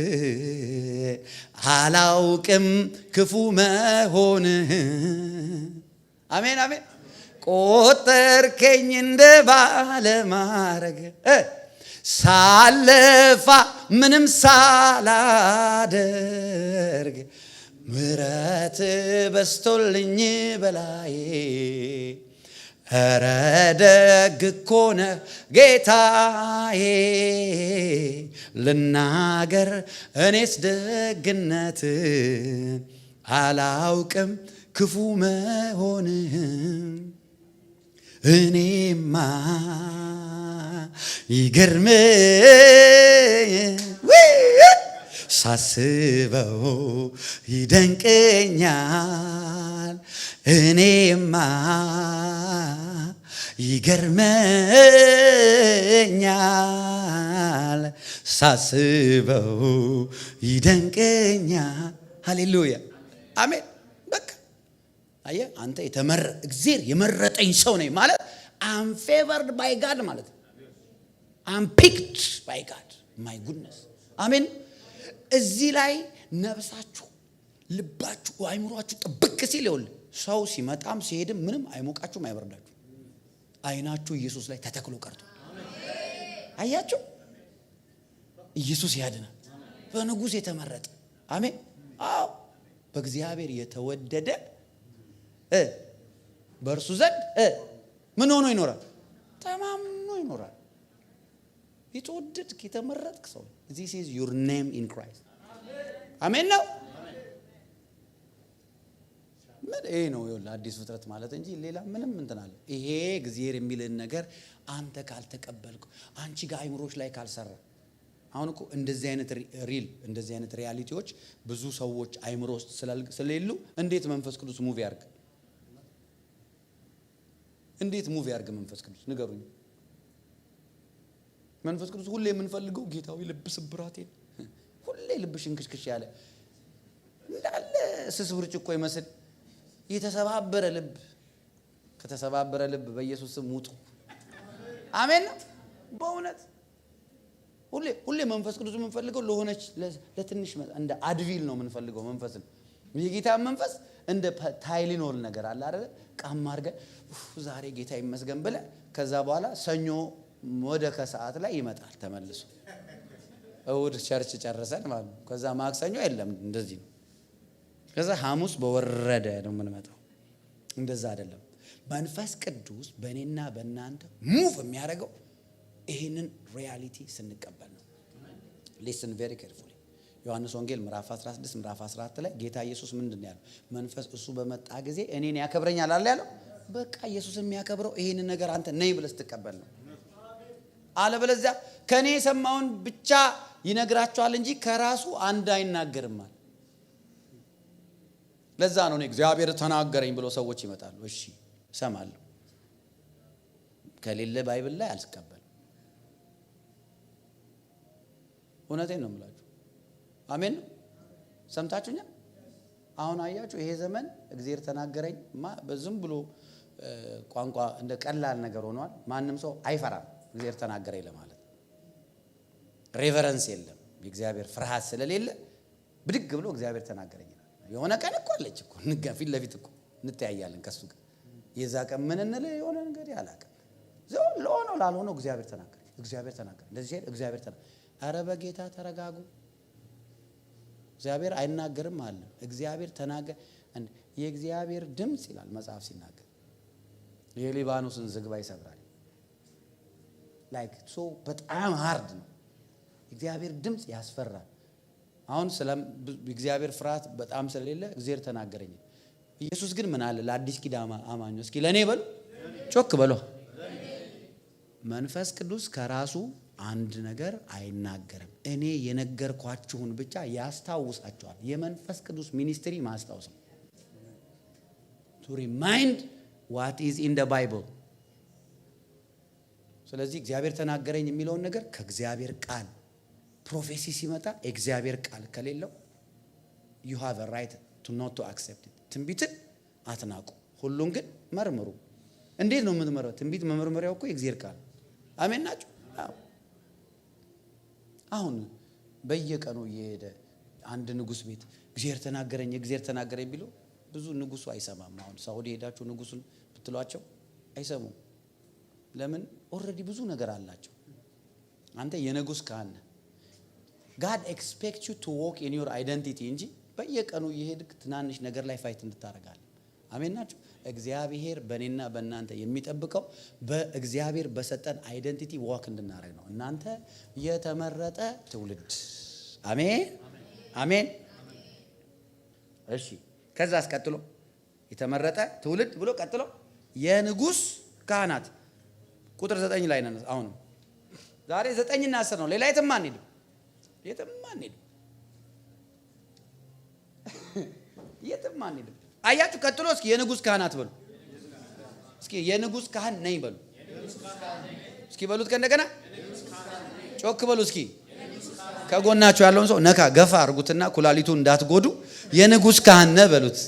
አላውቅም ክፉ መሆንህ። አሜን አሜን። ቆጠርከኝ እንደ ባለማረግ ሳልፋ ምንም ሳላደርግ ምሕረት በስቶልኝ በላይ ኧረ ደግ እኮ ነህ ጌታዬ ልናገር እኔስ ደግነት አላውቅም ክፉ መሆንህም። እኔማ ይገርመኝ ሳስበው ይደንቀኛል። እኔማ ይገርመኛል ሳስበው ይደንቀኛል። ሃሌሉያ አሜን። በቃ አየ አንተ እግዚአብሔር የመረጠኝ ሰው ነኝ ማለት I'm favored by God ማለት ነው። I'm picked by God. My goodness አሜን። እዚህ ላይ ነፍሳችሁ ልባችሁ አይምሯችሁ ጥብቅ ሲል ይውል ሰው ሲመጣም ሲሄድም ምንም አይሞቃችሁም አይበርዳችሁ። አይናችሁ ኢየሱስ ላይ ተተክሎ ቀርቶ አያችሁ። ኢየሱስ ያድናል። በንጉስ የተመረጠ አሜን። አዎ በእግዚአብሔር የተወደደ በእርሱ ዘንድ ምን ሆኖ ይኖራል? ተማምኖ ይኖራል። የተወደድክ የተመረጥክ ሰው this is your name in Christ. አሜን ነው። ምን ነው ይኸውልህ አዲስ ፍጥረት ማለት እንጂ ሌላ ምንም እንትን አለ። ይሄ እግዚአብሔር የሚልን ነገር አንተ ካልተቀበልኩ አንቺ ጋር አይምሮች ላይ ካልሰራ አሁን እኮ እንደዚህ አይነት እንደዚህ አይነት ሪያሊቲዎች ብዙ ሰዎች አይምሮ ውስጥ ስለሌሉ እንዴት መንፈስ ቅዱስ ሙቭ ያርግ? እንዴት ሙቭ ያርግ መንፈስ ቅዱስ ንገሩኝ። መንፈስ ቅዱስ ሁሌ የምንፈልገው ጌታዊ ልብ ስብራቴን ልብሽን ክሽክሽ ያለ እንዳለ ስስ ብርጭቆ ይመስል የተሰባበረ ልብ ከተሰባበረ ልብ በኢየሱስ ስም ውጡ። አሜን ነው። በእውነት ሁሌ መንፈስ ቅዱስ የምንፈልገው ለሆነች ለትንሽ እንደ አድቪል ነው የምንፈልገው መንፈስን። የጌታ መንፈስ እንደ ታይሊኖል ነገር አለ አይደል? ቃም አድርገን ዛሬ ጌታ ይመስገን ብለህ ከዛ በኋላ ሰኞ ወደ ከሰዓት ላይ ይመጣል ተመልሶ። እሑድ ቸርች ጨርሰን ማለት ነው። ከዛ ማክሰኞ የለም እንደዚህ ነው። ከዛ ሐሙስ በወረደ ነው የምንመጣው። እንደዛ አይደለም። መንፈስ ቅዱስ በእኔና በእናንተ ሙቭ የሚያደርገው ይህንን ሪያሊቲ ስንቀበል ነው። ሊስን ቬሪ ኬርፉሊ። ዮሐንስ ወንጌል ምዕራፍ 16 ምዕራፍ 14 ላይ ጌታ ኢየሱስ ምንድን ነው ያለው? መንፈስ እሱ በመጣ ጊዜ እኔን ያከብረኛል አለ ያለው። በቃ ኢየሱስ የሚያከብረው ይህንን ነገር አንተ ነይ ብለህ ስትቀበል ነው። አለበለዚያ ከኔ የሰማውን ብቻ ይነግራቸዋል እንጂ ከራሱ አንድ አይናገርም አለ። ለዛ ነው እግዚአብሔር ተናገረኝ ብሎ ሰዎች ይመጣሉ። እሺ እሰማለሁ፣ ከሌለ ባይብል ላይ አልስቀበልም። እውነቴን ነው የምላችሁ። አሜን ነው። ሰምታችሁኛል? አሁን አያችሁ ይሄ ዘመን እግዚአብሔር ተናገረኝ በዝም ብሎ ቋንቋ እንደ ቀላል ነገር ሆኗል። ማንም ሰው አይፈራም እግዚአብሔር ተናገረኝ ለማለት። ሬቨረንስ የለም። የእግዚአብሔር ፍርሃት ስለሌለ ብድግ ብሎ እግዚአብሔር ተናገረኝ ይላል። የሆነ ቀን እኮ አለች እኮ ፊት ለፊት እኮ እንተያያለን ከሱ ጋር። የዛ ቀን ምን እንለ የሆነ እንግዲህ አላውቅም። ዘው ለሆነ ላልሆነ እግዚአብሔር ተናገረኝ፣ እግዚአብሔር ተናገረኝ፣ እንደዚህ እግዚአብሔር ተናገረኝ። ኧረ በጌታ ተረጋጉ። እግዚአብሔር አይናገርም አለ። እግዚአብሔር ተናገረ። የእግዚአብሔር ድምጽ ይላል መጽሐፍ ሲናገር የሊባኖስን ዝግባ ይሰብራል። ላይክ ሶ በጣም ሃርድ ነው። እግዚአብሔር ድምጽ ያስፈራል። አሁን እግዚአብሔር ፍርሃት በጣም ስለሌለ እግዚአብሔር ተናገረኝ። ኢየሱስ ግን ምን አለ ለአዲስ ኪዳን አማኞች? እስኪ ለኔ በሉ፣ ጮክ በሉ። መንፈስ ቅዱስ ከራሱ አንድ ነገር አይናገርም። እኔ የነገርኳችሁን ብቻ ያስታውሳችኋል። የመንፈስ ቅዱስ ሚኒስትሪ ማስታወስ ነው። to remind what is in the Bible። ስለዚህ እግዚአብሔር ተናገረኝ የሚለውን ነገር ከእግዚአብሔር ቃል ፕሮፌሲ ሲመጣ እግዚአብሔር ቃል ከሌለው you have a right to not to accept it። ትንቢትን አትናቁ፣ ሁሉን ግን መርምሩ። እንዴት ነው የምትመረው? ትንቢት መመርመሪያው እኮ የእግዚአብሔር ቃል። አሜን ናችሁ? አሁን በየቀኑ እየሄደ አንድ ንጉስ ቤት እግዚአብሔር ተናገረኝ ቢለው ብዙ ንጉሱ አይሰማም። አሁን ሳውዲ ሄዳችሁ ንጉሱን ብትሏቸው አይሰሙም። ለምን? ኦልሬዲ ብዙ ነገር አላቸው። አንተ የንጉስ ካህን ነህ። God expects you to walk in your identity እንጂ በየቀኑ እየሄድክ ትናንሽ ነገር ላይ ፋይት እንድታረጋለህ። አሜን ናችሁ? እግዚአብሔር በእኔና በእናንተ የሚጠብቀው በእግዚአብሔር በሰጠን አይደንቲቲ ዋክ እንድናረግ ነው። እናንተ የተመረጠ ትውልድ። አሜን አሜን። እሺ ከዛስ ቀጥሎ የተመረጠ ትውልድ ብሎ ቀጥሎ የንጉስ ካህናት ቁጥር 9 ላይ ነን። አሁን ዛሬ 9 እና 10 ነው። ሌላ የትም አንሄድም። አያችሁ? ቀጥሎ እስኪ የንጉስ ካህናት በሉ። እስኪ የንጉስ ካህን ነኝ በሉ። እስኪ በሉት ከእንደገና ጮክ በሉ። እስኪ ከጎናችሁ ያለውን ሰው ነካ ገፋ አርጉትና ኩላሊቱ እንዳትጎዱ የንጉስ ካህን ነህ በሉት።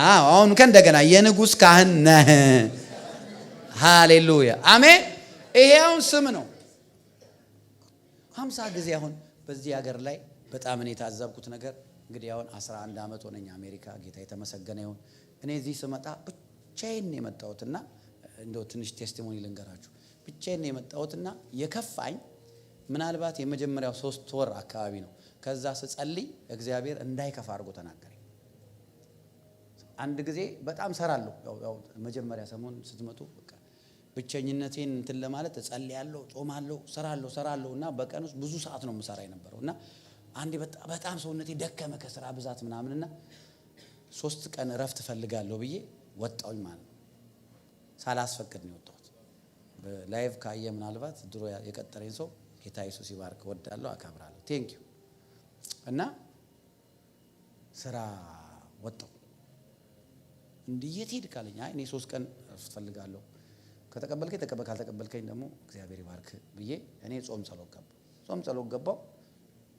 አሁን ከእንደገና የንጉስ ካህን ነህ። ሃሌሉያ አሜን። ይሄ አሁን ስም ነው። 50 ጊዜ አሁን በዚህ ሀገር ላይ በጣም እኔ የታዘብኩት ነገር እንግዲህ አሁን 11 ዓመት ሆነኝ አሜሪካ። ጌታ የተመሰገነ ይሁን። እኔ እዚህ ስመጣ ብቻዬን ነው የመጣሁትና እንደው ትንሽ ቴስቲሞኒ ልንገራችሁ። ብቻዬን ነው የመጣሁትና የከፋኝ ምናልባት የመጀመሪያው 3 ወር አካባቢ ነው። ከዛ ስጸልይ እግዚአብሔር እንዳይከፋ አድርጎ ተናገረኝ። አንድ ጊዜ በጣም ሰራለሁ። ያው መጀመሪያ ሰሞን ስትመጡ በቃ ብቸኝነቴን እንትን ለማለት እጸልያለሁ፣ ጾማለሁ፣ ሰራለሁና በቀን ውስጥ ብዙ ሰዓት ነው የምሰራ የነበረውና አንዴ በጣም ሰውነቴ ደከመ ከስራ ብዛት ምናምንና 3 ቀን እረፍት ፈልጋለሁ ብዬ ወጣሁኝ ማለት ነው። ሳላስፈቅድ ነው የወጣሁት። በላይቭ ካየ ምናልባት ድሮ የቀጠረኝ ሰው ጌታ ኢየሱስ ይባርክ፣ ወዳለሁ፣ አከብራለሁ። ቴንክ ዩ። እና ስራ ወጣሁ። እንዴት ሄድ ካለኝ አይ እኔ 3 ቀን እረፍት ፈልጋለሁ፣ ከተቀበልከኝ ካልተቀበልከኝ ደግሞ እግዚአብሔር ይባርክ ብዬ እኔ ጾም ጸሎት ገባሁ።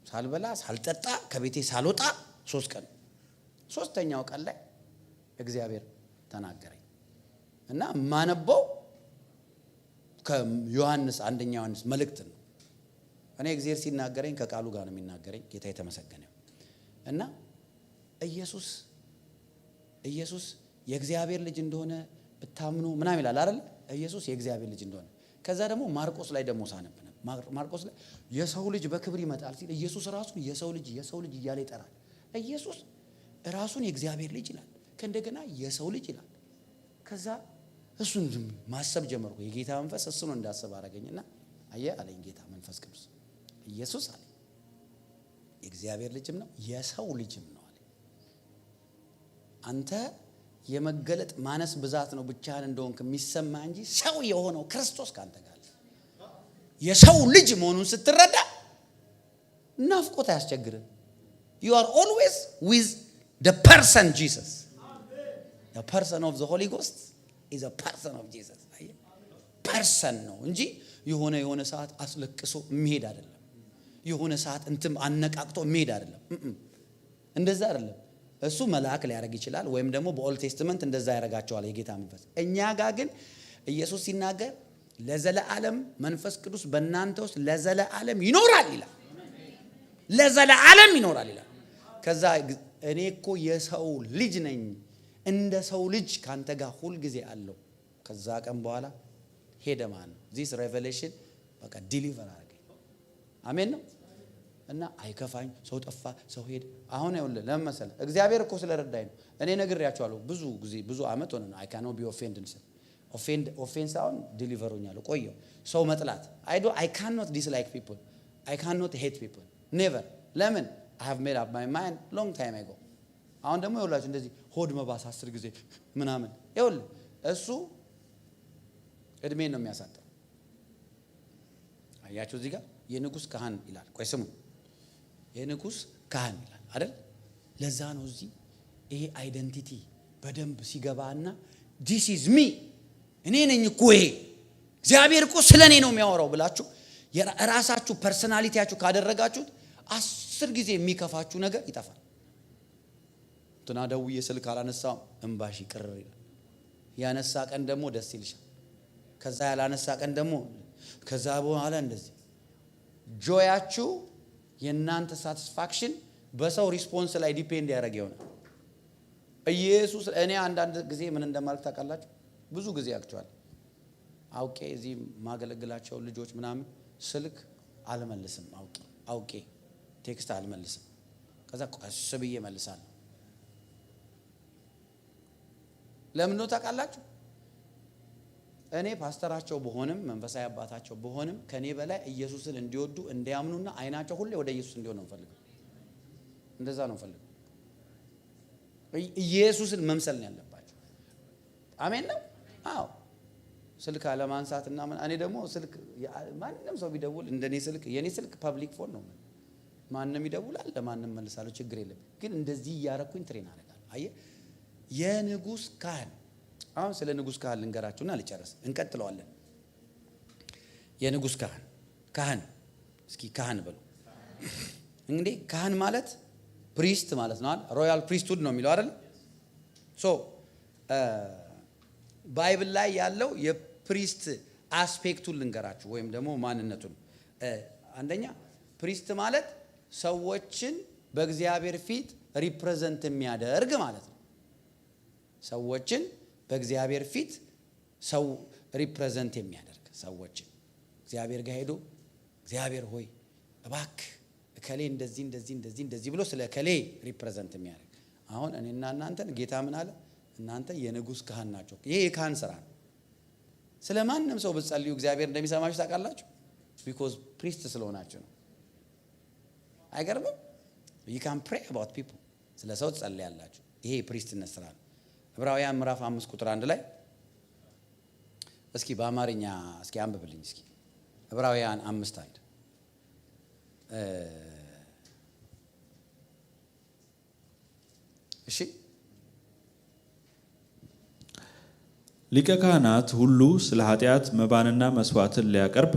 ሳልበላ ሳልጠጣ ከቤቴ ሳልወጣ 3 ቀን 3ኛው ቀን ላይ እግዚአብሔር ተናገረኝ እና ማነበው ከዮሐንስ አንደኛ ዮሐንስ መልእክት ነው። እኔ እግዚአብሔር ሲናገረኝ ከቃሉ ጋር ነው የሚናገረኝ። ጌታ የተመሰገነ እና ኢየሱስ የእግዚአብሔር ልጅ እንደሆነ ብታምኑ ምናምን ይላል አይደል? ኢየሱስ የእግዚአብሔር ልጅ እንደሆነ። ከዛ ደግሞ ማርቆስ ላይ ደግሞ ሳነብ ማርቆስ ላይ የሰው ልጅ በክብር ይመጣል ሲል ኢየሱስ ራሱን የሰው ልጅ እያለ ይጠራል። ኢየሱስ ራሱን የእግዚአብሔር ልጅ ይላል፣ ከእንደገና የሰው ልጅ ይላል። ከዛ እሱን ማሰብ ጀመርኩ። የጌታ መንፈስ እሱ ነው እንዳሰብ አደረገኝና አለኝ ጌታ መንፈስ ቅዱስ ኢየሱስ አለ የእግዚአብሔር ልጅም ነው የሰው ልጅም ነው አለ። አንተ የመገለጥ ማነስ ብዛት ነው ብቻህን እንደሆንክ የሚሰማ እንጂ ሰው የሆነው ክርስቶስ ካንተ ጋር የሰው ልጅ መሆኑን ስትረዳ ናፍቆት አያስቸግርም። you are always with the person Jesus. the person of the Holy Ghost is a person of Jesus. ፐርሰን ነው እንጂ የሆነ ሰዓት አስለቅሶ የሚሄድ አይደለም። የሆነ ሰዓት እንትም አነቃቅቶ የሚሄድ አይደለም። እንደዛ አይደለም። እሱ መልአክ ሊያረግ ይችላል ወይም ደግሞ በኦልድ ቴስተመንት እንደዛ ያረጋቸዋል የጌታ መንፈስ። እኛ ጋር ግን ኢየሱስ ሲናገር ለዘላለም መንፈስ ቅዱስ በእናንተ ውስጥ ለዘላለም ይኖራል ይላል። ለዘላለም ይኖራል ይላል። ከዛ እኔ እኮ የሰው ልጅ ነኝ እንደ ሰው ልጅ ካንተ ጋር ሁሉ ጊዜ አለው። ከዛ ቀን በኋላ ሄደ ማለት ነው። this revelation በቃ ዲሊቨር አረገኝ። አሜን ነው። እና አይከፋኝ። ሰው ጠፋ፣ ሰው ሄደ። አሁን ይኸውልህ ለምን መሰለህ እግዚአብሔር እኮ ስለረዳኝ ነው። እኔ ነግሬያቸዋለሁ ብዙ ጊዜ ብዙ አመት ሆነ ነው I cannot be offended ኦፌንስ አሁን ዲሊቨር ሆኛለሁ። ቆየው ሰው መጥላት I cannot dislike people, I cannot hate people, never. ለምን I have made up my mind long time ago. አሁን ደግሞ ይኸውላችሁ እንደዚህ ሆድ መባስ 10 ጊዜ ምናምን ይኸውልህ እሱ እድሜን ነው የሚያሳጣው። አያችሁ እዚህ ጋር የንጉስ ካህን ይላል። ቆይ ስሙ የንጉስ ካህን ይላል አይደል? ለዛ ነው እዚህ ይሄ አይደንቲቲ በደንብ ሲገባና this is me እኔ ነኝ እኮ ይሄ እግዚአብሔር እኮ ስለኔ ነው የሚያወራው ብላችሁ የራሳችሁ ፐርሰናሊቲያችሁ ካደረጋችሁት 10 ጊዜ የሚከፋችሁ ነገር ይጠፋል። ተናደውዬ ስልክ አላነሳም እንባሽ ይቅር ይላል። ያነሳ ቀን ደግሞ ደስ ይልሻል። ከዛ ያላነሳ ቀን ደግሞ ከዛ በኋላ እንደዚህ ጆያችሁ የናንተ ሳቲስፋክሽን በሰው ሪስፖንስ ላይ ዲፔንድ ያደርግ ይሆናል። ኢየሱስ እኔ አንዳንድ ጊዜ ምን እንደማልክ ታውቃላችሁ? ብዙ ጊዜ አክቹአሊ አውቄ እዚህ ማገለግላቸው ልጆች ምናምን ስልክ አልመልስም። አውቄ ቴክስት አልመልስም። ከዛ ቀስ ብዬ መልሳለሁ። ለምን ነው ታውቃላችሁ? እኔ ፓስተራቸው በሆንም መንፈሳዊ አባታቸው በሆንም ከኔ በላይ ኢየሱስን እንዲወዱ እንዲያምኑና አይናቸው ሁሌ ወደ ኢየሱስ እንዲሆን ነው ፈልገው። እንደዛ ነው ፈልገው። ኢየሱስን መምሰል ነው ያለባቸው። አሜን ነው። አዎ ስልክ አለማንሳትና እኔ ደግሞ ስልክ ማንንም ሰው ቢደውል እንደኔ ስልክ የኔ ስልክ ፐብሊክ ፎን ነው። ማንንም ይደውላል ለማንንም መልሳለሁ፣ ችግር የለም። ግን እንደዚህ ያረኩኝ ትሬን አደርጋለሁ። አየ የንጉስ ካህን አሁን ስለ ንጉስ ካህን ልንገራችሁና ልጨርስ፣ እንቀጥለዋለን። የንጉስ ካህን እስኪ ካህን በሉ እንግዲህ ካህን ማለት ፕሪስት ማለት ነው አይደል? ሮያል ፕሪስትሁድ ነው የሚለው አይደል? ሶ ባይብል ላይ ያለው የፕሪስት አስፔክቱን ልንገራችሁ ወይም ደግሞ ማንነቱን። አንደኛ ፕሪስት ማለት ሰዎችን በእግዚአብሔር ፊት ሪፕሬዘንት የሚያደርግ ማለት ነው። ሰዎችን በእግዚአብሔር ፊት ሰው ሪፕሬዘንት የሚያደርግ ሰዎችን እግዚአብሔር ጋር ሄዶ እግዚአብሔር ሆይ እባክህ እከሌ እንደዚህ ብሎ ስለ እከሌ ሪፕሬዘንት የሚያደርግ። አሁን እኔና እናንተን ጌታ ምን አለ? እናንተ የንጉስ ካህን ናችሁ። ይሄ የካህን ስራ ነው። ስለማንም ሰው ብትጸልዩ እግዚአብሔር እንደሚሰማችሁ ታውቃላችሁ። ቢኮዝ ፕሪስት ስለሆናችሁ ነው። አይገርምም? you can pray about people ስለ ሰው ትጸልያላችሁ። ይሄ ፕሪስትነት ስራ ነው። ዕብራውያን ምዕራፍ 5 ቁጥር 1 ላይ እስኪ በአማርኛ እስኪ አንብብልኝ እስኪ ዕብራውያን 5:1 እሺ ሊቀ ካህናት ሁሉ ስለ ኃጢአት መባንና መስዋዕትን ሊያቀርብ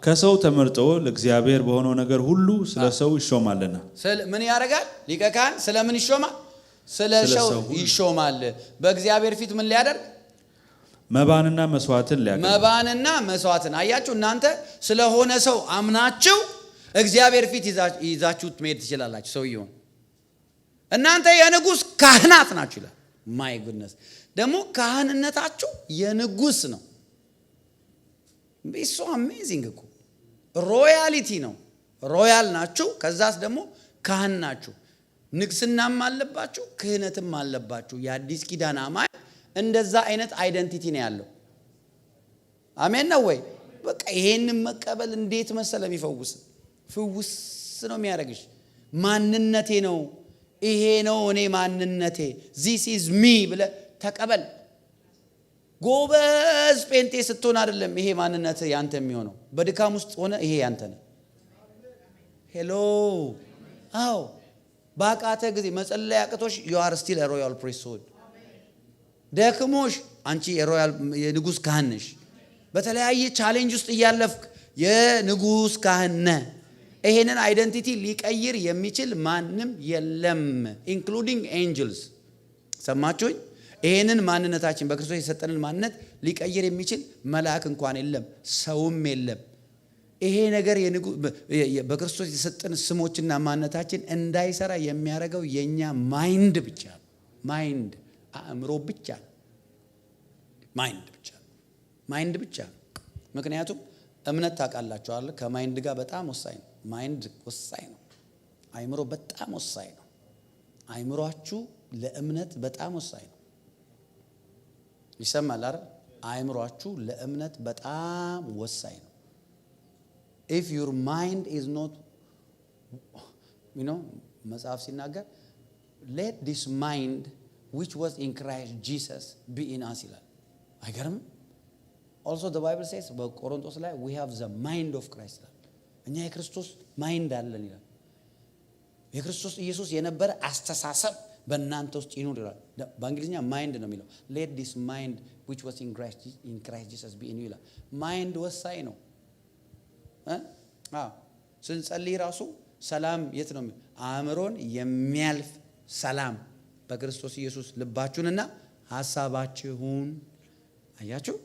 ከሰው ተመርጦ ለእግዚአብሔር በሆነው ነገር ሁሉ ስለ ሰው ይሾማልና። ምን ያደርጋል? ሊቀ ካህን ስለ ምን ይሾማል? ስለ ሰው ይሾማል። በእግዚአብሔር ፊት ምን ሊያደርግ? መባንና መስዋዕትን ሊያቀርብ። መባንና መስዋዕትን። አያችሁ፣ እናንተ ስለሆነ ሰው አምናችሁ እግዚአብሔር ፊት ይዛችሁት መሄድ ትችላላችሁ። ሰውየውን እናንተ የንጉሥ ካህናት ናችሁ ይላል። ማይ ጉድነስ! ደግሞ ካህንነታችሁ የንጉሥ ነው። ሶ አሜዚንግ እኮ ሮያሊቲ ነው። ሮያል ናችሁ። ከዛስ ደግሞ ካህን ናችሁ። ንግስናም አለባችሁ፣ ክህነትም አለባችሁ። የአዲስ ኪዳን አማኝ እንደዛ አይነት አይደንቲቲ ነው ያለው። አሜን ነው ወይ? በቃ ይሄንን መቀበል እንዴት መሰለ የሚፈውስ ፍውስ ነው የሚያደርግሽ። ማንነቴ ነው ይሄ ነው እኔ ማንነቴ this is me ብለ ተቀበል። ጎበዝ ጴንጤ ስትሆን አይደለም ይሄ ማንነት ያንተ የሚሆነው። በድካም ውስጥ ሆነ ይሄ ያንተ ነው። ሄሎ አዎ ባቃተ ጊዜ መጸለይ አቅቶሽ you are still a royal priesthood። ደክሞሽ አንቺ የንጉሥ ካህን ነሽ። በተለያየ ቻሌንጅ ውስጥ እያለፍክ የንጉሥ ካህን ነህ። ይሄንን አይደንቲቲ ሊቀይር የሚችል ማንም የለም ኢንክሉዲንግ ኤንጀልስ። ሰማችሁኝ? ይሄንን ማንነታችን በክርስቶስ የሰጠንን ማንነት ሊቀይር የሚችል መልአክ እንኳን የለም፣ ሰውም የለም። ይሄ ነገር በክርስቶስ የሰጠን ስሞችና ማንነታችን እንዳይሰራ የሚያደርገው የኛ ማይንድ ብቻ ነው። ማይንድ አእምሮ ብቻ ነው። ማይንድ ብቻ ነው። ምክንያቱም እምነት ታውቃላችኋል ከማይንድ ጋር በጣም ወሳኝ ነው። ማይንድ ወሳኝ ነው። አእምሮ በጣም ወሳኝ ነው። አእምሮአችሁ ለእምነት በጣም ወሳኝ ነው። ይሰማል አይደል? አእምሮአችሁ ለእምነት በጣም ወሳኝ ነው። if your mind is not መጽሐፍ ሲናገር let this mind which was in Christ Jesus be in us ይላል። አይገርምም? also the Bible says በቆሮንቶስ ላይ we have the mind of Christ ይላል። እኛ የክርስቶስ ማይንድ አለን ይላል። የክርስቶስ ኢየሱስ የነበረ አስተሳሰብ በእናንተ ውስጥ ይኑር ይላል። በእንግሊዝኛ ማይንድ ነው የሚለው። let this mind which was in Christ Jesus be in you ይላል። ማይንድ ወሳኝ ነው። ስንጸልይ ራሱ ሰላም የት ነው? አእምሮን የሚያልፍ ሰላም በክርስቶስ ኢየሱስ ልባችሁንና ሐሳባችሁን። አያችሁ፣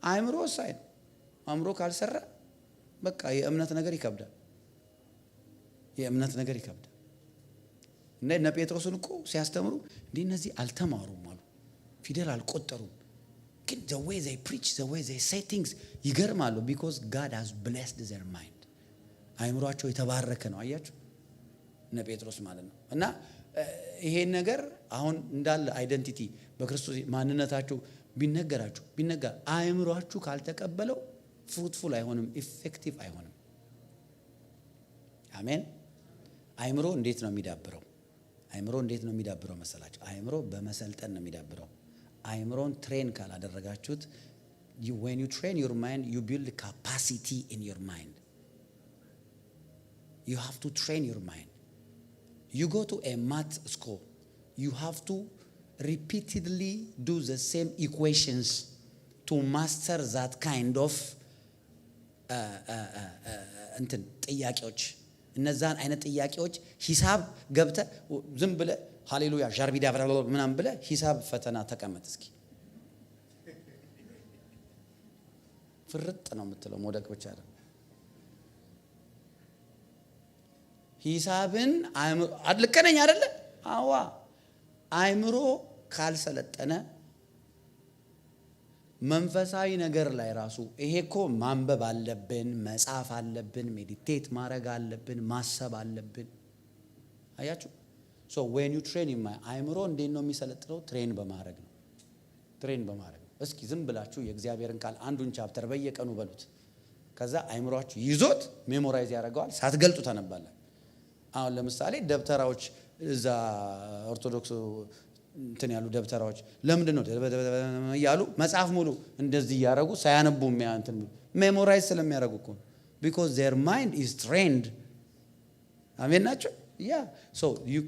አእምሮ ወሳኝ ነው። አእምሮ ካልሰራ በቃ የእምነት ነገር ይከብዳል። እነ ጴጥሮስን እኮ ሲያስተምሩ እነዚህ አልተማሩም አሉ፣ ፊደል አልቆጠሩም፣ ግን the way they preach, the way they say things ይገርማሉ። because God has blessed their mind። አእምሮአቸው የተባረከ ነው። አያችሁ እነ ጴጥሮስ ማለት ነው። እና ይሄን ነገር አሁን እንዳለ አይደንቲቲ በክርስቶስ ማንነታችሁ ቢነገር አእምሮአችሁ ካልተቀበለው ፍሩትፉል አይሆንም፣ ኢፌክቲቭ አይሆንም። አሜን። አእምሮ እንዴት ነው የሚዳብረው? መሰላችሁ? አእምሮ በመሰልጠን ነው የሚዳብረው። አእምሮን ትሬን ካላደረጋችሁት when you train your mind you build capacity in your mind. You have to train your mind. You go to a math school, you have to repeatedly do the same equations to master that kind of ጥያቄዎች። እነዛን አይነት ጥያቄዎች ሂሳብ ገብተ ዝም ብለ ሃሌሉያ ጃርቢዳ ምናምን ብለ ሂሳብ ፈተና ተቀመጥ እስኪ ፍርጥ ነው የምትለው፣ መውደቅ ብቻ አይደለም። ሂሳብን አድልከነኝ አይደለ? አዋ አእምሮ ካልሰለጠነ መንፈሳዊ ነገር ላይ ራሱ ይሄ እኮ ማንበብ አለብን፣ መጻፍ አለብን፣ ሜዲቴት ማድረግ አለብን፣ ማሰብ አለብን። አያችሁ? so when you train in my አእምሮ እንዴት ነው የሚሰለጥነው? ትሬን በማድረግ ነው። እስኪ ዝም ብላችሁ የእግዚአብሔርን ቃል አንዱን ቻፕተር በየቀኑ በሉት። ከዛ አእምሮአችሁ ይዞት ሜሞራይዝ ያደርገዋል። ሳትገልጡ ተነባለ። አሁን ለምሳሌ ደብተራዎች እዛ ኦርቶዶክስ እንትን ያሉ ደብተራዎች ለምንድን ነው ያሉ መጽሐፍ ሙሉ እንደዚህ ያረጉ ሳያነቡ እንትን ሜሞራይዝ ስለሚያደርጉ እኮ because their mind is trained። አሜን ናቸው። so you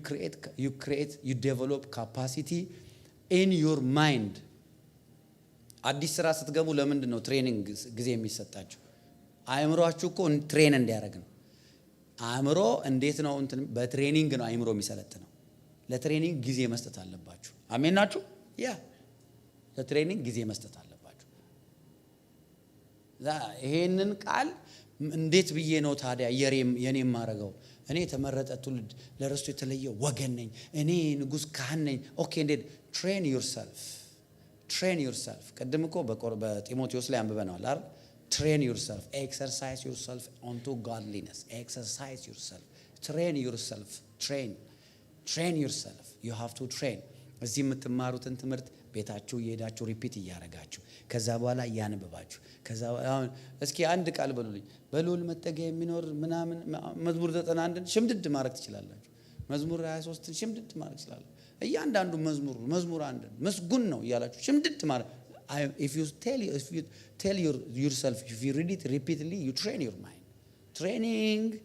develop capacity in your mind አዲስ ስራ ስትገቡ ለምንድን ነው ትሬኒንግ ጊዜ የሚሰጣችሁ? አእምሮአችሁ እኮ ትሬን እንዲያደርግ ነው። አእምሮ እንዴት ነው እንትን በትሬኒንግ ነው አእምሮ የሚሰለጥነው። ለትሬኒንግ ጊዜ መስጠት አለባችሁ። አሜን ናችሁ? ያ ለትሬኒንግ ጊዜ መስጠት አለባችሁ። ይሄንን ቃል እንዴት ብዬ ነው ታዲያ የኔ ማረጋው? እኔ የተመረጠ ትውልድ ለርስቱ የተለየ ወገን ነኝ፣ እኔ ንጉስ ካህን ነኝ። ኦኬ እንዴት? ትሬን ዩርሰልፍ ቅድም እኮ በጢሞቴዎስ ላይ አንብበናል አይደል? ትሬን ዩርሰልፍ፣ ኤክሰርሳይዝ ዩርሰልፍ ኦንቱ ጋድሊነስ። ኤክሰርሳይዝ ዩርሰልፍ፣ ትሬን ዩርሰልፍ። ትሬን ዩርሰልፍ ዩ ሃቭ ቱ ትሬን። እዚህ የምትማሩትን ትምህርት ቤታችሁ እየሄዳችሁ ሪፒት እያደረጋችሁ ከዛ በኋላ እያነበባችሁ ከዛ አሁን እስኪ አንድ ቃል በሉልኝ። በልዑል መጠጊያ የሚኖር ምናምን መዝሙር 91 ሽምድድ ማድረግ ትችላላችሁ። መዝሙር 23 ሽምድድ ማድረግ ትችላላችሁ። እያንዳንዱ መዝሙር አንድ መስጉን ነው እያላችሁ ሽምድድ ማድረግ። if you tell yourself, if you read it repeatedly, you train your mind. Training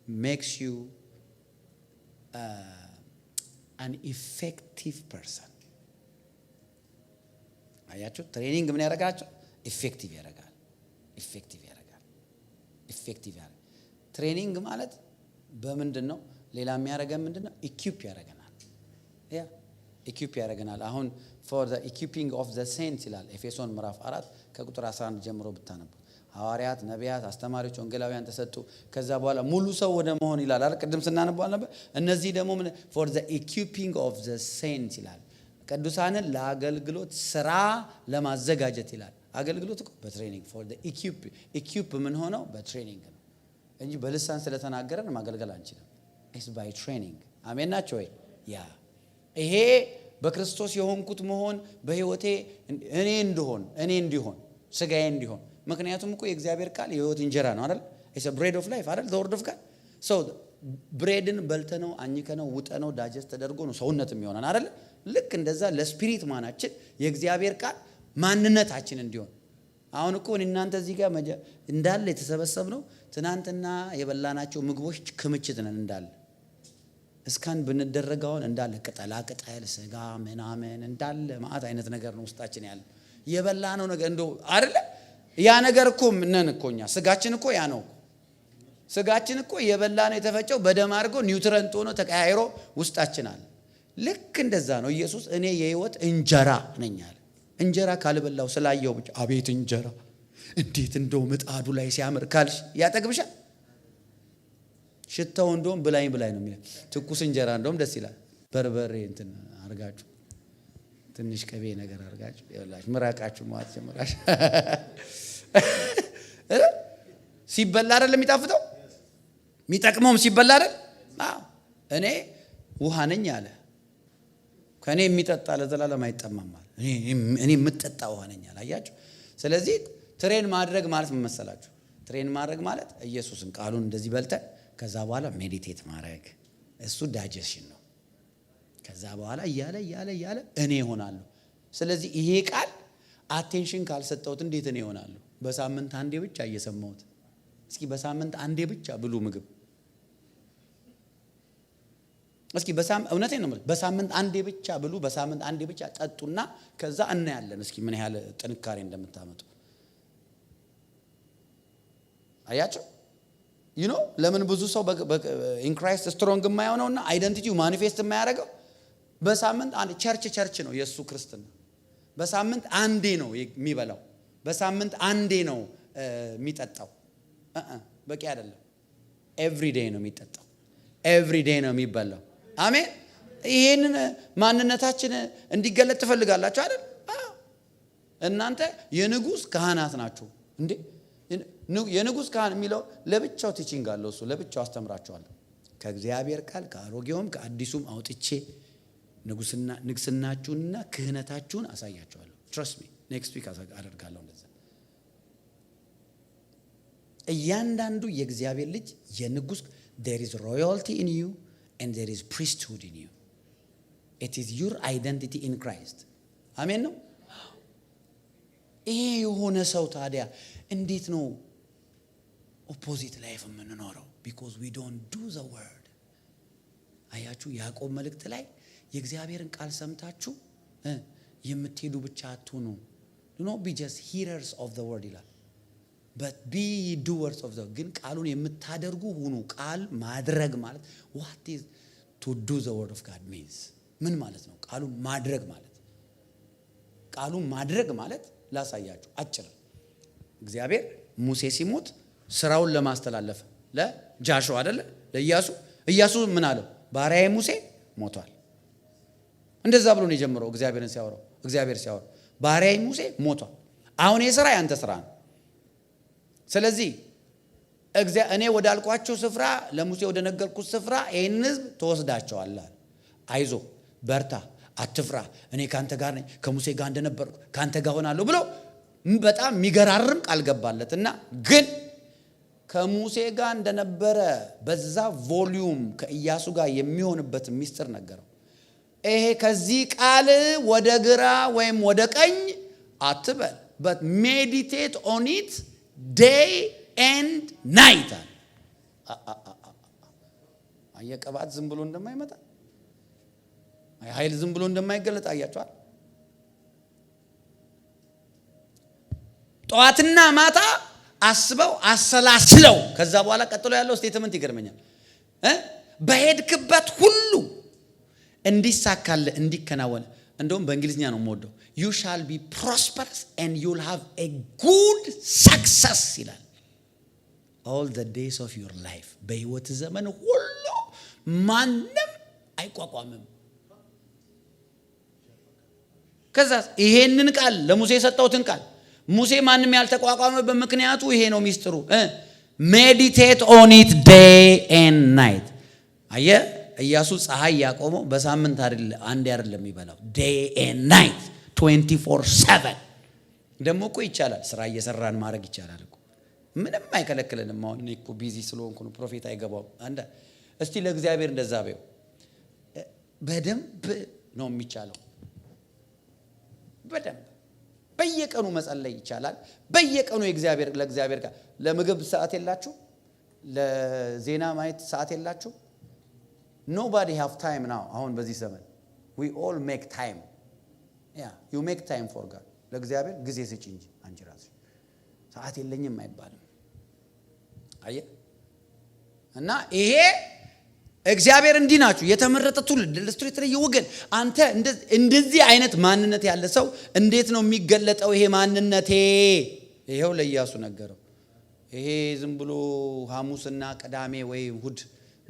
makes you an effective person. አያችሁ? ትሬኒንግ ምን ያደርጋችሁ? ኢፌክቲቭ ያደርጋል። ትሬኒንግ ማለት በምንድን ነው? ሌላ የሚያደርገን ምንድን ነው? ኢኩፕ ያደርገናል። አሁን for the equipping of the saints ይላል ኤፌሶን ምዕራፍ 4 ከቁጥር 11 ጀምሮ ብታነቡ። ሐዋርያት፣ ነቢያት፣ አስተማሪዎች፣ ወንጌላውያን ተሰጡ። ከዛ በኋላ ሙሉ ሰው ወደ መሆን ይላል አይደል? ቅድም ስናነባው ነበር። እነዚህ ደግሞ for the equipping of the saints ይላል። ቅዱሳንን ለአገልግሎት ስራ ለማዘጋጀት ይላል። አገልግሎት እኮ በትሬኒንግ for the equip ምን ሆነው በትሬኒንግ ነው እንጂ በልሳን ስለተናገረን ማገልገል አንችልም። it's by training። አሜን ናቸው ወይ? ያ ይሄ በክርስቶስ የሆንኩት መሆን በህይወቴ እኔ እንዲሆን ስጋዬ እንዲሆን። ምክንያቱም እኮ የእግዚአብሔር ቃል የህይወት እንጀራ ነው አይደል? it's a bread of life አይደል? the word of God። so ብሬድን በልተነው አኝከነው ውጠነው ዳጀስት ተደርጎ ነው ሰውነት የሚሆነን አይደል? ልክ እንደዛ ለስፒሪት ማናችን የእግዚአብሔር ቃል ማንነታችን እንዲሆን። አሁን እኮ እናንተ እዚህ ጋር እንዳለ የተሰበሰብነው ትናንትና የበላናቸው ምግቦች ክምችት ነን እንዳለ እስካን ብንደረጋውን እንዳለ ቅጠላ ቅጠል ስጋ ምናምን እንዳለ ማአት አይነት ነገር ነው ውስጣችን ያለ የበላነው ነገር እንደው አይደለ? ያ ነገር እኮ ነን እኮኛ ስጋችን እኮ ያ ነው። ስጋችን እኮ የበላነው የተፈጨው በደም አድርጎ ኒውትረንት ሆኖ ተቀያይሮ ውስጣችን አለ። ልክ እንደዛ ነው ኢየሱስ እኔ የህይወት እንጀራ ነኝ አለ። እንጀራ ካልበላው ስላየው ብቻ አቤት እንጀራ እንዴት እንደው ምጣዱ ላይ ሲያምር ካልሽ ያጠግብሻል። ሽታው እንደውም ብላኝ ነው የሚለው። ትኩስ እንጀራ እንደውም ደስ ይላል። በርበሬ እንትን አርጋችሁ ትንሽ ቅቤ ነገር አርጋችሁ ይላል ምራቃችሁ ማት ጀመራሽ ሲበላ አይደል የሚጣፍጠው? የሚጠቅመውም ሲበላ አይደል? አዎ እኔ ውሃ ነኝ አለ። ከኔ የሚጠጣ ለዘላለም አይጠማም አለ። እኔ የምጠጣ ውሃ ነኝ አለ። አያችሁ? ስለዚህ ትሬን ማድረግ ማለት ምን መሰላችሁ? ትሬን ማድረግ ማለት ኢየሱስን ቃሉን እንደዚህ በልተን ከዛ በኋላ ሜዲቴት ማድረግ እሱ ዳይጀሽን ነው። ከዛ በኋላ እያለ እኔ ሆናለሁ። ስለዚህ ይሄ ቃል አቴንሽን ካልሰጠሁት እንዴት እኔ ሆናለሁ? በሳምንት አንዴ ብቻ እየሰማሁት እስኪ በሳምንት አንዴ ብቻ ብሉ ምግብ እስኪ እውነቴን ነው ማለት በሳምንት አንዴ ብቻ ብሉ፣ በሳምንት አንዴ ብቻ ጠጡና ከዛ እናያለን እስኪ ምን ያህል ጥንካሬ እንደምታመጡ። አያችሁ ለምን ብዙ ሰው ኢን ክራይስት ስትሮንግ የማይሆነውና አይደንቲቲው ማኒፌስት የማያደርገው በሳምንት አንዴ ቸርች ነው የሱ ክርስትና። በሳምንት አንዴ ነው የሚበላው፣ በሳምንት አንዴ ነው የሚጠጣው። በቂ አይደለም። ኤቭሪ ዴይ ነው የሚጠጣው፣ ኤቭሪ ዴይ ነው የሚበላው። አሜን። ይሄንን ማንነታችን እንዲገለጥ ትፈልጋላችሁ አይደል? እናንተ የንጉስ ካህናት ናችሁ እንዴ? የንጉስ ካህን የሚለው ለብቻው ቲቺንግ አለው። እሱ ለብቻው አስተምራችኋለሁ። ከእግዚአብሔር ቃል ከአሮጌውም ከአዲሱም አውጥቼ ንግስናችሁንና ክህነታችሁን አሳያችኋለሁ። ትረስት ሚ ኔክስት ዊክ አደርጋለሁ እንደዛ። እያንዳንዱ የእግዚአብሔር ልጅ የንጉስ there is royalty in you and there is priesthood in you. It is your identity in Christ. አሜን ነው። ይሄ የሆነ ሰው ታዲያ እንዴት ነው ኦፖዚት ላይፍ የምንኖረው? because we don't do the word። አያችሁ ያዕቆብ መልእክት ላይ የእግዚአብሔርን ቃል ሰምታችሁ የምትሄዱ ብቻ አትሁኑ፣ do not be just hearers of the word ይላል but be doers of the ግን ቃሉን የምታደርጉ ሁኑ ቃል ማድረግ ማለት what is to do the word of God means ምን ማለት ነው ቃሉን ማድረግ ማለት ላሳያችሁ አጭር እግዚአብሔር ሙሴ ሲሞት ስራውን ለማስተላለፍ ለጃሹዋ አይደለ ለኢያሱ ምን አለው ባሪያዬ ሙሴ ሞቷል እንደዛ ብሎ ነው የጀመረው እግዚአብሔር ሲያወራው ባሪያዬ ሙሴ ሞቷል አሁን የሥራ ያንተ ስራ ነው ስለዚህ እኔ ወዳልኳቸው ስፍራ ለሙሴ ወደ ነገርኩት ስፍራ ይሄን ህዝብ ተወስዳቸዋለህ አይዞ በርታ አትፍራ እኔ ካንተ ጋር ነኝ ከሙሴ ጋር እንደነበርኩ ካንተ ጋር ሆናለሁ ብሎ በጣም የሚገራርም ቃል ገባለትና ግን ከሙሴ ጋር እንደነበረ በዛ ቮሊዩም ከኢያሱ ጋር የሚሆንበት ሚስጥር ነገረው ይሄ ከዚህ ቃል ወደ ግራ ወይም ወደ ቀኝ አትበል but meditate on it day and night አየቀባት ዝም ብሎ እንደማይመጣ ኃይል ዝም ብሎ እንደማይገለጥ አያችኋል ጧትና ማታ አስበው አሰላስለው ከዛ በኋላ ቀጥሎ ያለው ስቴትመንት ይገርመኛል በሄድክበት ሁሉ እንዲሳካለ እንዲከናወን እንደውም በእንግሊዝኛ ነው የምወደው you shall be prosperous and you'll have a good success ይላል all the days of your life በህይወት ዘመን ሁሉ ማንም አይቋቋምም ከዛ ይሄንን ቃል ለሙሴ የሰጠውትን ቃል ሙሴ ማንም ያልተቋቋመ በመክንያቱ ይሄ ነው ሚስጥሩ meditate on it day and night አየ ኢያሱ ፀሐይ ያቆመው በሳምንት አንድ አይደለም ይበላው day and night 24/7 ደሞ እኮ ይቻላል ስራ እየሰራን ማድረግ ይቻላል እኮ ምንም አይከለክለንም አሁን እኔ እኮ ቢዚ ስለሆንኩ ነው ፕሮፌት አይገባው አንዳ እስቲ ለእግዚአብሔር እንደዛ በዩ በደንብ ነው የሚቻለው በደንብ በየቀኑ መጸለይ ይቻላል በየቀኑ ለእግዚአብሔር ጋር ለምግብ ሰዓት የላችሁ ለዜና ማየት ሰዓት የላችሁ nobody have time now አሁን በዚህ ዘመን we all make time yeah you make time for God ለእግዚአብሔር ጊዜ ስጪ እንጂ አንቺ ራስሽ ሰዓት የለኝም አይባልም አየ እና ይሄ እግዚአብሔር እንዲናችሁ የተመረጠ ትውልድ ለስትሬትሪ ይወገን አንተ እንደዚህ አይነት ማንነት ያለ ሰው እንዴት ነው የሚገለጠው ይሄ ማንነቴ ይሄው ለኢያሱ ነገረው ይሄ ዝም ብሎ ሐሙስና ቅዳሜ ወይ እሁድ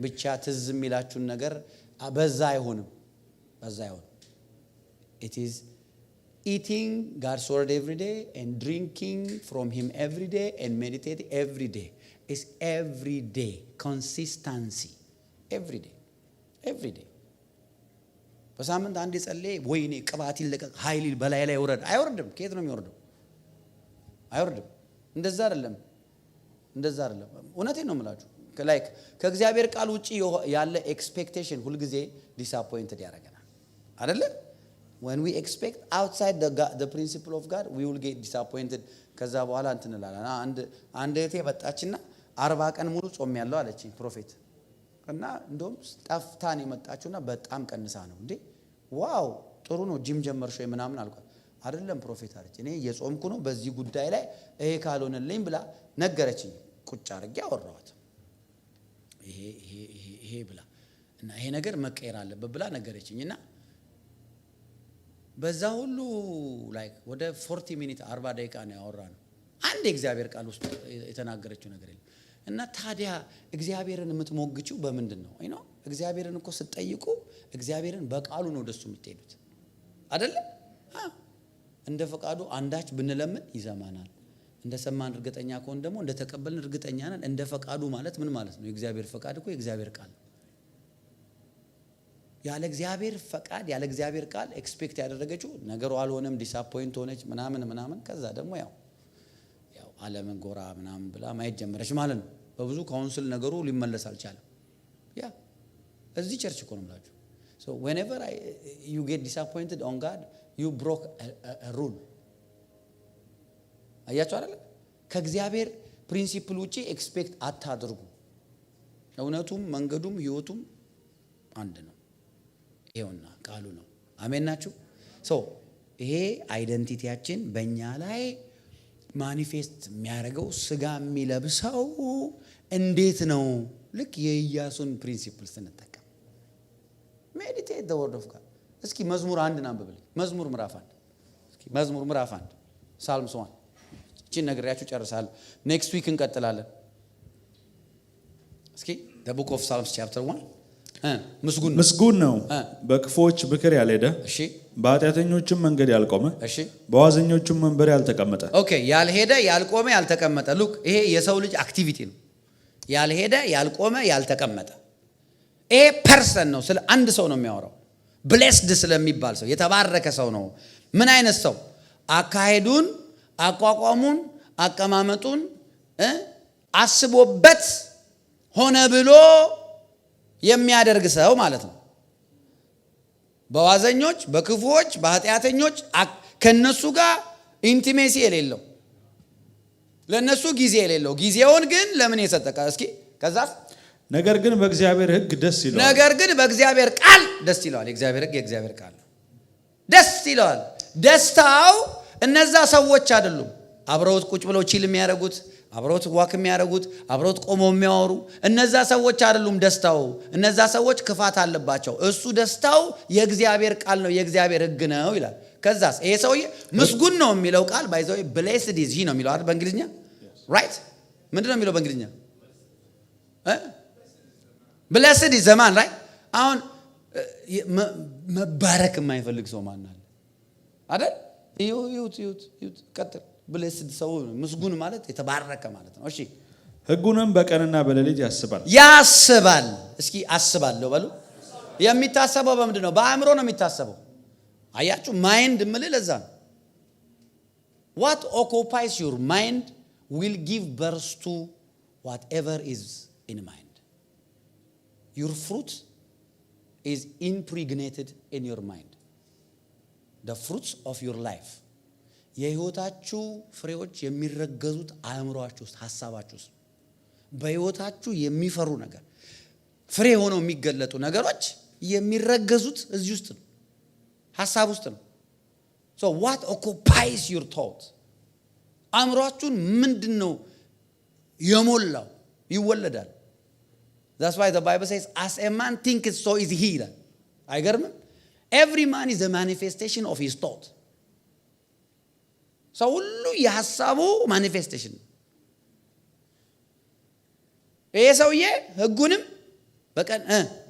ብቻ ትዝ የሚላችሁን ነገር በዛ አይሆንም it is eating God's word every day and drinking from him every day and meditating every day is every day consistency every day በሳምንት አንድ ጸልይ ወይኔ ቅባት ይለቀቅ ኃይል በላይ ላይ ወረድ አይወርድም ከየት ነው የሚወርደው አይወርድም እንደዛ አይደለም እውነቴን ነው የምላችሁ like ከእግዚአብሔር ቃል ውጪ ያለ ኤክስፔክቴሽን ሁሉ ጊዜ ዲስአፖይንትድ ያደርገናል አይደለ when we expect outside the principle of God we will get disappointed ከዛ በኋላ እንትንላለን አንድ እህቴ መጣችና 40 ቀን ሙሉ ጾም ያለው አለችኝ ፕሮፌት እና እንደውም ጠፍታን የመጣችውና በጣም ቀንሳ ነው እንዴ ዋው ጥሩ ነው ጂም ጀመርሽ ወይ ምናምን አልኳት አይደለም ፕሮፌት አለች እኔ የጾምኩ ነው በዚህ ጉዳይ ላይ ይሄ ካልሆነልኝ ብላ ነገረችኝ ቁጭ አድርጌ አወራኋት ይሄ ብላ እና ይሄ ነገር መቀየር አለበት ብላ ነገረችኝና በዛ ሁሉ ላይክ ወደ 40 ሚኒት 40 ደቂቃ ነው ያወራነው አንድ እግዚአብሔር ቃል ውስጥ የተናገረችው ነገር የለም እና ታዲያ እግዚአብሔርን የምትሞግጪው በምንድነው አይ ነው እግዚአብሔርን እኮ ስትጠይቁ እግዚአብሔርን በቃሉ ነው ደሱ የምትሄዱት አይደለ እንደ ፈቃዱ አንዳች ብንለምን ይሰማናል እንደ ሰማን እርግጠኛ ከሆነ ደግሞ እንደ ተቀበልን እርግጠኛ ነን እንደ ፈቃዱ ማለት ምን ማለት ነው የእግዚአብሔር ፈቃድ እኮ የእግዚአብሔር ቃል ያለ እግዚአብሔር ፈቃድ ያለ እግዚአብሔር ቃል ኤክስፔክት ያደረገችው ነገሩ አልሆነም ዲስአፖይንት ሆነች ምናምን ከዛ ደግሞ ያው ዓለምን ጎራ ምናምን ብላ ማየት ጀመረች ማለት ነው በብዙ ካውንስል ነገሩ ሊመለስ አልቻለም ያ እዚህ ቸርች እኮ ነው ማለት so whenever you get disappointed on God you broke a rule አያችሁ አይደል ከእግዚአብሔር ፕሪንሲፕል ውጪ ኤክስፔክት አታድርጉ እውነቱም መንገዱም ህይወቱም አንድ ነው ይሄውና ቃሉ ነው አሜን ናችሁ so ይሄ አይደንቲቲያችን በእኛ ላይ ማኒፌስት የሚያደርገው ስጋ የሚለብሰው እንዴት ነው? ልክ የኢያሱን ፕሪንሲፕል ስንጠቀም ሜዲቴት ዘ ወርድ ኦፍ ጋድ። እስኪ መዝሙር 1 አንብብልኝ። መዝሙር ምዕራፍ 1 እስኪ መዝሙር ምዕራፍ 1 ሳልምስ 1 እቺን ነግሬያችሁ ጨርሳለሁ። ኔክስት ዊክ እንቀጥላለን። እስኪ the book of Psalms chapter 1 ምስጉን ነው በክፎች ምክር ያልሄደ፣ እሺ፣ በኃጢአተኞችም መንገድ ያልቆመ፣ እሺ፣ በዋዘኞችም መንበር ያልተቀመጠ። ኦኬ፣ ያልሄደ ያልቆመ ያልተቀመጠ። ሉክ ይሄ የሰው ልጅ አክቲቪቲ ነው። ያልሄደ ያልቆመ ያልተቀመጠ። ይሄ ፐርሰን ነው። ስለ አንድ ሰው ነው የሚያወራው። ብሌስድ ስለሚባል ሰው የተባረከ ሰው ነው። ምን አይነት ሰው? አካሄዱን፣ አቋቋሙን፣ አቀማመጡን አስቦበት ሆነ ብሎ የሚያደርግ ሰው ማለት ነው። በዋዘኞች፣ በክፉዎች፣ በኃጢአተኞች ከነሱ ጋር ኢንቲሜሲ የሌለው፣ ለነሱ ጊዜ የሌለው፣ ጊዜውን ግን ለምን የሰጠቀ? እስኪ ከዛ ነገር ግን በእግዚአብሔር ሕግ ደስ ይለዋል። ነገር ግን በእግዚአብሔር ቃል ደስ ይለዋል። የእግዚአብሔር ሕግ የእግዚአብሔር ቃል ደስ ይለዋል። ደስታው እነዛ ሰዎች አይደሉም። አብረውት ቁጭ ብለው ቺል የሚያደርጉት፣ አብረውት ዋክ የሚያደርጉት፣ አብረውት ቆመው የሚያወሩ እነዛ ሰዎች አይደሉም ደስታው። እነዛ ሰዎች ክፋት አለባቸው። እሱ ደስታው የእግዚአብሔር ቃል ነው፣ የእግዚአብሔር ሕግ ነው ይላል። ከዛስ ይሄ ሰውዬ ምስጉን ነው የሚለው ቃል ባይዘው ብሌስድ ኢዝ ሂ ነው የሚለው አይደል? በእንግሊዝኛ ራይት። ምንድነው የሚለው በእንግሊዝኛ? ብሌስድ ኢዝ ዘማን ራይት። አሁን መባረክ የማይፈልግ ሰው ማን አለ አይደል? ይሁት ቀጥል። ብሌስድ ሰው ምስጉን ማለት የተባረከ ማለት ነው። እሺ፣ ሕጉንም በቀንና በሌሊት ያስባል። እስኪ አስባለሁ በሉ። የሚታሰበው በምንድን ነው? በአእምሮ ነው የሚታሰበው። አያችሁ፣ ማይንድ ምል ለዛ ነው። what occupies your mind will give birth to whatever is in mind. Your fruit is impregnated in your mind. The fruits of your life. የህይወታችሁ ፍሬዎች የሚረገዙት አእምሮአችሁ ውስጥ፣ ሐሳባችሁ ውስጥ። በህይወታችሁ የሚፈሩ ነገር ፍሬ ሆነው የሚገለጡ ነገሮች የሚረገዙት እዚህ ውስጥ ነው፣ ሐሳብ ውስጥ ነው። so what occupies your thought? አእምሮአችሁን ምንድነው የሞላው? ይወለዳል። that's why the Bible says as a man thinketh so is he ይላል። አይገርምም? every man is a manifestation of his thought. ሰው ሁሉ የሐሳቡ ማኒፌስቴሽን። ይሄ ሰውዬ ሕጉንም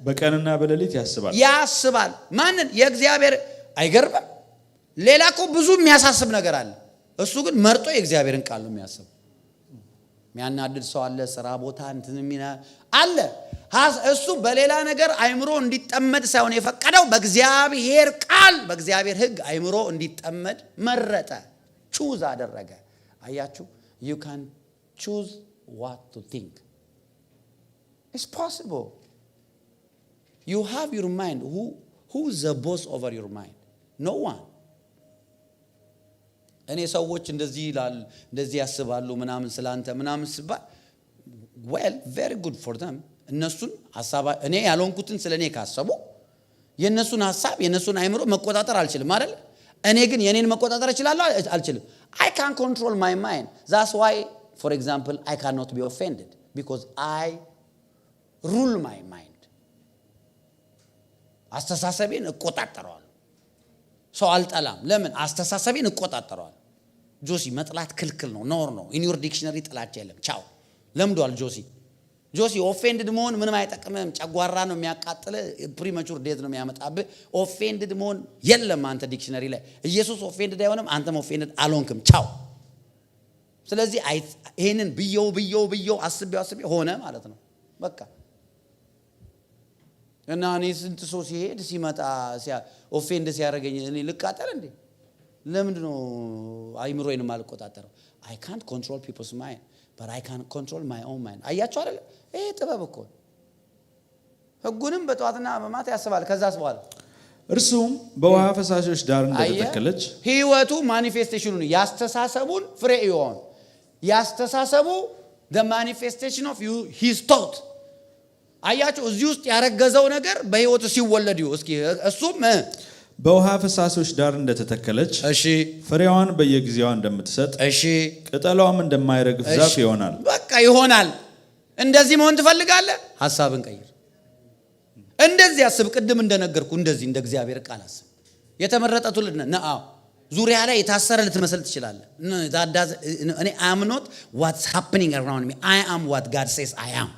በቀንና በሌሊት ያስባል። ማንን? የእግዚአብሔር። አይገርምም? ሌላ እኮ ብዙ የሚያሳስብ ነገር አለ። እሱ ግን መርጦ የእግዚአብሔርን ቃል ነው የሚያስበው። የሚያናድድ ሰው አለ፣ ስራ ቦታ እንትን ሚና አለ። እሱ በሌላ ነገር አይምሮ እንዲጠመድ ሳይሆን የፈቀደው በእግዚአብሔር ቃል፣ በእግዚአብሔር ሕግ አይምሮ እንዲጠመድ መረጠ። ቹዝ አደረገ። አያችሁ? you can choose what to think. It's possible. You have your mind. Who is the boss over your mind? No one. እኔ ሰዎች እንደዚህ ይላል፣ እንደዚህ ያስባሉ ምናምን ስላንተ ምናምን ሲባል well very good for them. እነሱን ሐሳብ እኔ ያልሆንኩትን ስለኔ ካሰቡ የነሱን ሐሳብ የነሱን አይምሮ መቆጣጠር አልችልም አይደል? እኔ ግን የኔን መቆጣጠር እችላለሁ? አልችልም። I can't control my mind. That's why, for example, I cannot be offended because I rule my mind. አስተሳሰቤን እቆጣጠረዋለሁ። ሰው አልጠላም። ለምን? አስተሳሰቤን እቆጣጠረዋለሁ። ጆሲ መጥላት ክልክል ነው፣ ኖር ነው። in your dictionary ጥላቻ የለም። ቻው ለምዷል ጆሲ ኦፌንድድ መሆን ምንም አይጠቅምም። ጨጓራ ነው የሚያቃጥል፣ ፕሪማቹር ዴት ነው የሚያመጣብህ። ኦፌንድድ መሆን የለም አንተ ዲክሽነሪ ላይ። ኢየሱስ ኦፌንድድ አይሆንም፣ አንተም ኦፌንድድ አልሆንክም። ቻው። ስለዚህ ይሄንን ብየው አስቤው ሆነ ማለት ነው በቃ። እና እኔ ስንት ሰው ሲሄድ ሲመጣ ኦፌንድ ሲያደርገኝ እኔ ልቃጠል እንዴ? ለምንድን ነው አይምሮዬን ማልቆጣጠረው? I can't control people's mind, but I can control my own mind. አያችሁ አይደል? ይሄ ጥበብ እኮ። ሕጉንም በጠዋትና በማታ ያስባል። ከዛስ በኋላ እርሱም በውሃ ፈሳሾች ዳር እንደተተከለች ህይወቱ ማኒፌስቴሽኑ ያስተሳሰቡን ፍሬ ይሆን። ያስተሳሰቡ the manifestation of his thought። አያችሁ እዚህ ውስጥ ያረገዘው ነገር በህይወቱ ሲወለድ እስኪ እሱም በውሃ ፈሳሾች ዳር እንደተተከለች እሺ ፍሬዋን በየጊዜዋ እንደምትሰጥ እሺ ቅጠሏም እንደማይረግፍ ዛፍ ይሆናል። በቃ ይሆናል። እንደዚህ መሆን ትፈልጋለህ? ሐሳብን ቀይር። እንደዚህ አስብ። ቅድም እንደነገርኩ እንደዚህ እንደ እግዚአብሔር ቃል አስብ። የተመረጠ ትውልድ ነህ። ዙሪያ ላይ የታሰረ ልትመስል ትችላለህ። እኔ am not what's happening around me. I am what God says I am.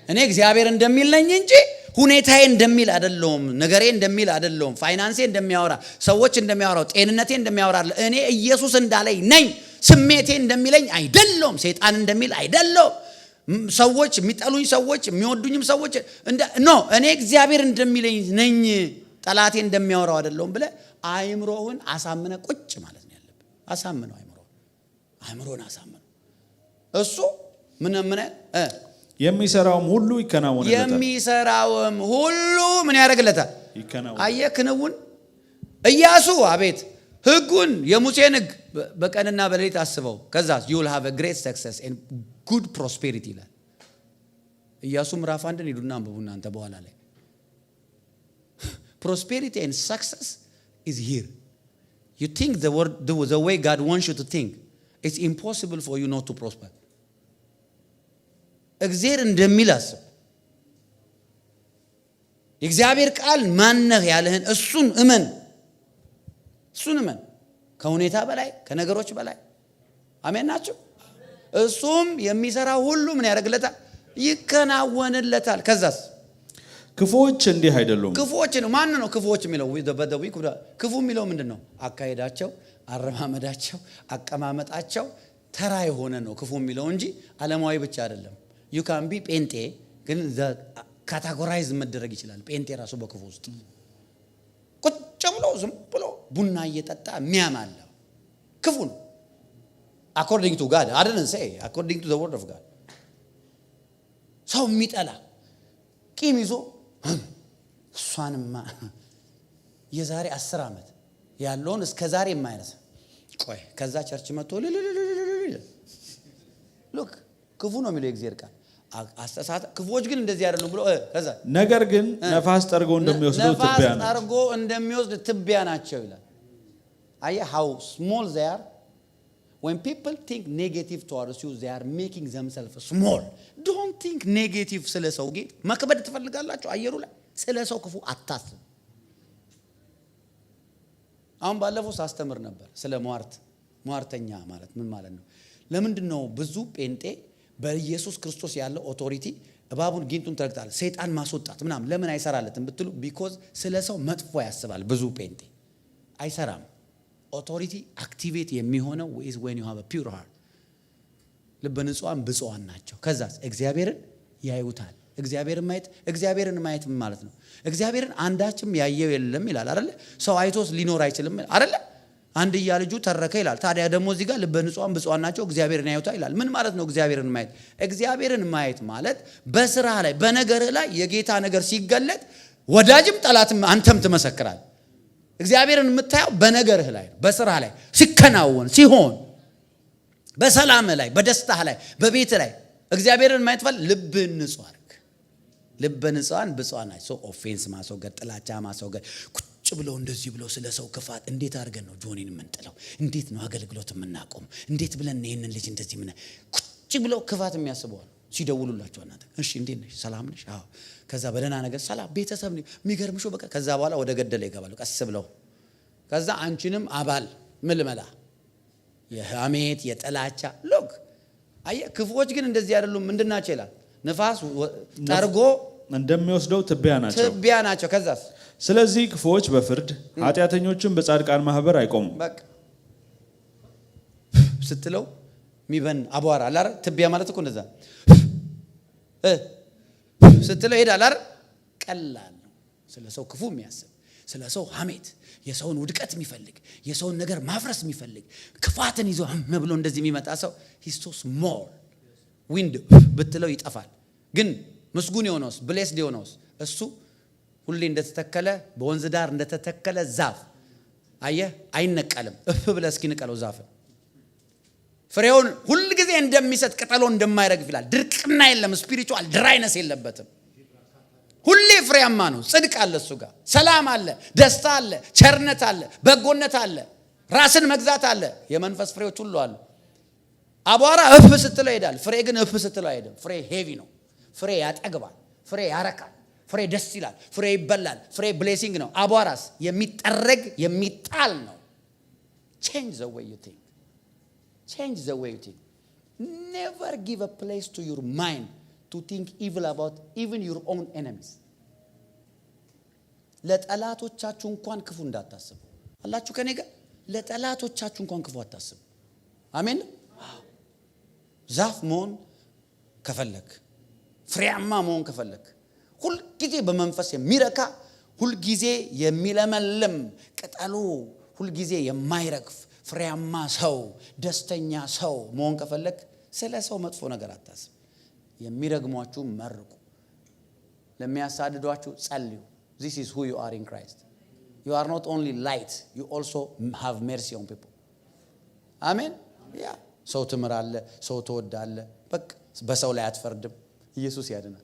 እኔ እግዚአብሔር እንደሚል ነኝ እንጂ ሁኔታዬ እንደሚል አይደለም፣ ነገሬ እንደሚል አይደለም፣ ፋይናንሴ እንደሚያወራ፣ ሰዎች እንደሚያወራው፣ ጤንነቴ እንደሚያወራ እኔ ኢየሱስ እንዳለኝ ነኝ። ስሜቴ እንደሚለኝ አይደለም፣ ሰይጣን እንደሚል አይደለም፣ ሰዎች የሚጠሉኝ ሰዎች የሚወዱኝም ሰዎች እኔ እግዚአብሔር እንደሚለኝ ነኝ። ጠላቴ እንደሚያወራው አይደለም ብለህ አይምሮህን አሳምነ ቁጭ ማለት ነው ያለብህ። አሳምነው አይምሮህን አሳምነው። እሱ ምን የሚሰራውም ሁሉ ይከናወንለታል። የሚሰራውም ሁሉ ምን ያደርግለታል? ይከናወን። አየህ ክንውን ኢያሱ አቤት ሕጉን የሙሴን ሕግ በቀንና በሌሊት አስበው። ከዛ you'll have a great success and good prosperity ይላል። ኢያሱ ምዕራፍ 1 ሄዱና አንብቡና አንተ በኋላ ላይ prosperity and success is here. You think the way God wants you to think. It's impossible for you not to prosper. እግዚአብሔር እንደሚል አስብ። የእግዚአብሔር ቃል ማነህ ያለህን እሱን እመን። ከሁኔታ በላይ ከነገሮች በላይ አሜን ናቸው። እሱም የሚሰራው ሁሉ ምን ያደርግለታል? ይከናወንለታል። ከዛስ ክፉዎች እንዲህ አይደሉም። ክፉዎች ነው ማን ነው ክፉዎች የሚለው? ክፉ የሚለው ምንድነው? አካሄዳቸው፣ አረማመዳቸው፣ አቀማመጣቸው ተራ የሆነ ነው ክፉ የሚለው እንጂ ዓለማዊ ብቻ አይደለም። you can be ጴንጤ ግን ካታጎራይዝ መደረግ ይችላል። ጴንጤ ራሱ በክፉ ውስጥ ቁጭ ብሎ ዝም ብሎ ቡና እየጠጣ የሚያማል ክፉ ነው። according to God, I didn't say according to the word of God. ሰው የሚጠላ ቂም ይዞ እሷንማ የዛሬ 10 ዓመት ያለውን እስከ ዛሬ የማይረሳ ቆይ ከዛ ቸርች መጥቶ look ክፉ ነው የሚለው የእግዚአብሔር ቃል። አስተሳሰብ ክፉዎች ግን እንደዚህ አይደሉም ብሎ ከዛ ነገር ግን ነፋስ ጠርጎ እንደሚወስደው ትቢያ ነው። ነፋስ ጠርጎ እንደሚወስድ ትቢያ ናቸው ይላል። አየህ how small they are. When people think negative towards you, they are making themselves small. Don't think negative ስለ ሰው ጌት መከበድ ትፈልጋላችሁ አየሩ ላይ ስለ ሰው ክፉ አታስብ። አሁን ባለፈው ሳስተምር ነበር ስለ ሟርተኛ ማለት ምን ማለት ነው? ለምንድነው ብዙ ጴንጤ በኢየሱስ ክርስቶስ ያለው ኦቶሪቲ እባቡን ጊንጡን ተረግጣል ሰይጣን ማስወጣት ምናምን ለምን አይሰራለትም ብትሉ because ስለ ሰው መጥፎ ያስባል። ብዙ ጴንጤ አይሰራም። ኦቶሪቲ አክቲቬት የሚሆነው is when you have a pure heart. ልበ ንጹሃን ብፁዓን ናቸው። ከዛስ እግዚአብሔርን ያዩታል። እግዚአብሔርን ማየት ምን ማለት ነው? እግዚአብሔርን አንዳችም ያየው የለም ይላል አይደል? ሰው አይቶስ ሊኖር አይችልም አይደል? አንድያ ልጁ ተረከ ይላል። ታዲያ ደግሞ እዚህ ጋር ልበ ንጹሃን ብፁዓን ናቸው እግዚአብሔርን ያዩታል ይላል። ምን ማለት ነው እግዚአብሔርን ማየት? እግዚአብሔርን ማየት ማለት በስራ ላይ በነገርህ ላይ የጌታ ነገር ሲገለጥ ወዳጅም ጠላትም አንተም ትመሰክራለህ። እግዚአብሔርን የምታየው በነገርህ ላይ ነው፣ በስራ ላይ ሲከናወን ሲሆን፣ በሰላምህ ላይ፣ በደስታህ ላይ፣ በቤት ላይ እግዚአብሔርን ማየት ፈልግ። ልብህን ንጹህ አድርግ። ልበ ንጹሃን ብፁዓን ናቸው። ኦፌንስ ማስወገድ፣ ጥላቻ ማስወገድ። ቁጭ ብለው እንደዚህ ብለው ስለ ሰው ክፋት እንዴት አድርገን ነው ጆኒን የምንጥለው? እንዴት ነው አገልግሎት የምናቆም? እንዴት ብለን ይሄንን ልጅ እንደዚህ ምን ቁጭ ብለው ክፋት የሚያስበው ሲደውሉላችሁ እናንተ እሺ እንዴት ነሽ ሰላም ነሽ? አዎ ከዛ በደና ነገር ሰላም ቤተሰብ ነው የሚገርምሽው በቃ ከዛ በኋላ ወደ ገደለ ይገባሉ ቀስ ብለው። ከዛ አንቺንም አባል ምልመላ የሐሜት የጥላቻ ሎክ አየ ክፉዎች ግን እንደዚህ አይደሉም። ምንድናቸው ይላል? ነፋስ ጠርጎ እንደሚወስደው ትቢያ ናቸው። ከዛስ ስለዚህ ክፉዎች በፍርድ ኃጢአተኞችም በጻድቃን ማህበር አይቆሙም። በቃ ስትለው ሚበን አቧራ አላረ ትቢያ ማለት እኮ እንደዛ ስትለው ሄዳል አይደል? ቀላል ነው። ስለ ሰው ክፉ የሚያስብ ስለ ሰው ሐሜት የሰውን ውድቀት የሚፈልግ የሰውን ነገር ማፍረስ የሚፈልግ ክፋትን ይዞ ብሎ እንደዚህ የሚመጣ ሰው he's so small wind ብትለው ይጠፋል። ግን ምስጉን የሆነውስ blessed የሆነውስ እሱ ሁሌ እንደተተከለ በወንዝ ዳር እንደተተከለ ዛፍ አየህ አይነቀልም። ብለህ እስኪ ንቀለው ዛፍ ፍሬውን ሁሉ ጊዜ እንደሚሰጥ ቅጠሎ እንደማይረግፍ ይላል። ድርቅና የለም፣ ስፒሪቹዋል ድራይነስ የለበትም። ሁሌ ፍሬያማ ነው። ጽድቅ አለ እሱ ጋር፣ ሰላም አለ፣ ደስታ አለ፣ ቸርነት አለ፣ በጎነት አለ፣ ራስን መግዛት አለ። የመንፈስ ፍሬዎች ሁሉ አሉ። አቧራ እፍ ስትለው ይሄዳል። ፍሬ ግን እፍ ስትለው አይሄድም። ፍሬ ሄቪ ነው። ፍሬ ያጠግባል። ፍሬ ያረካል። ፍሬ ደስ ይላል። ፍሬ ይበላል። ፍሬ ብሌሲንግ ነው። አቧራስ የሚጠረግ የሚጣል ነው። change the way you think. Change the way you think. Never give a place to your mind to think evil about even your own enemies. ለጠላቶቻችሁ እንኳን ክፉ እንዳታስቡ አላችሁ ከኔ ጋር። ለጠላቶቻችሁ እንኳን ክፉ አታስቡ። አሜን። ዛፍ መሆን ከፈለክ፣ ፍሬያማ መሆን ከፈለክ፣ ሁል ጊዜ በመንፈስ የሚረካ፣ ሁል ጊዜ የሚለመልም፣ ቅጠሉ ሁል ጊዜ የማይረግፍ ፍሬያማ ሰው፣ ደስተኛ ሰው መሆን ከፈለክ ስለ ሰው መጥፎ ነገር አታስብ። የሚረግሟችሁ መርቁ፣ ለሚያሳድዷችሁ ጸልዩ። This is who you are in Christ. You are not only light, you also have mercy on people. Amen. ሰው ትምራለህ፣ ሰው ትወዳለህ። በቃ በሰው ላይ አትፈርድም። ኢየሱስ ያድናል።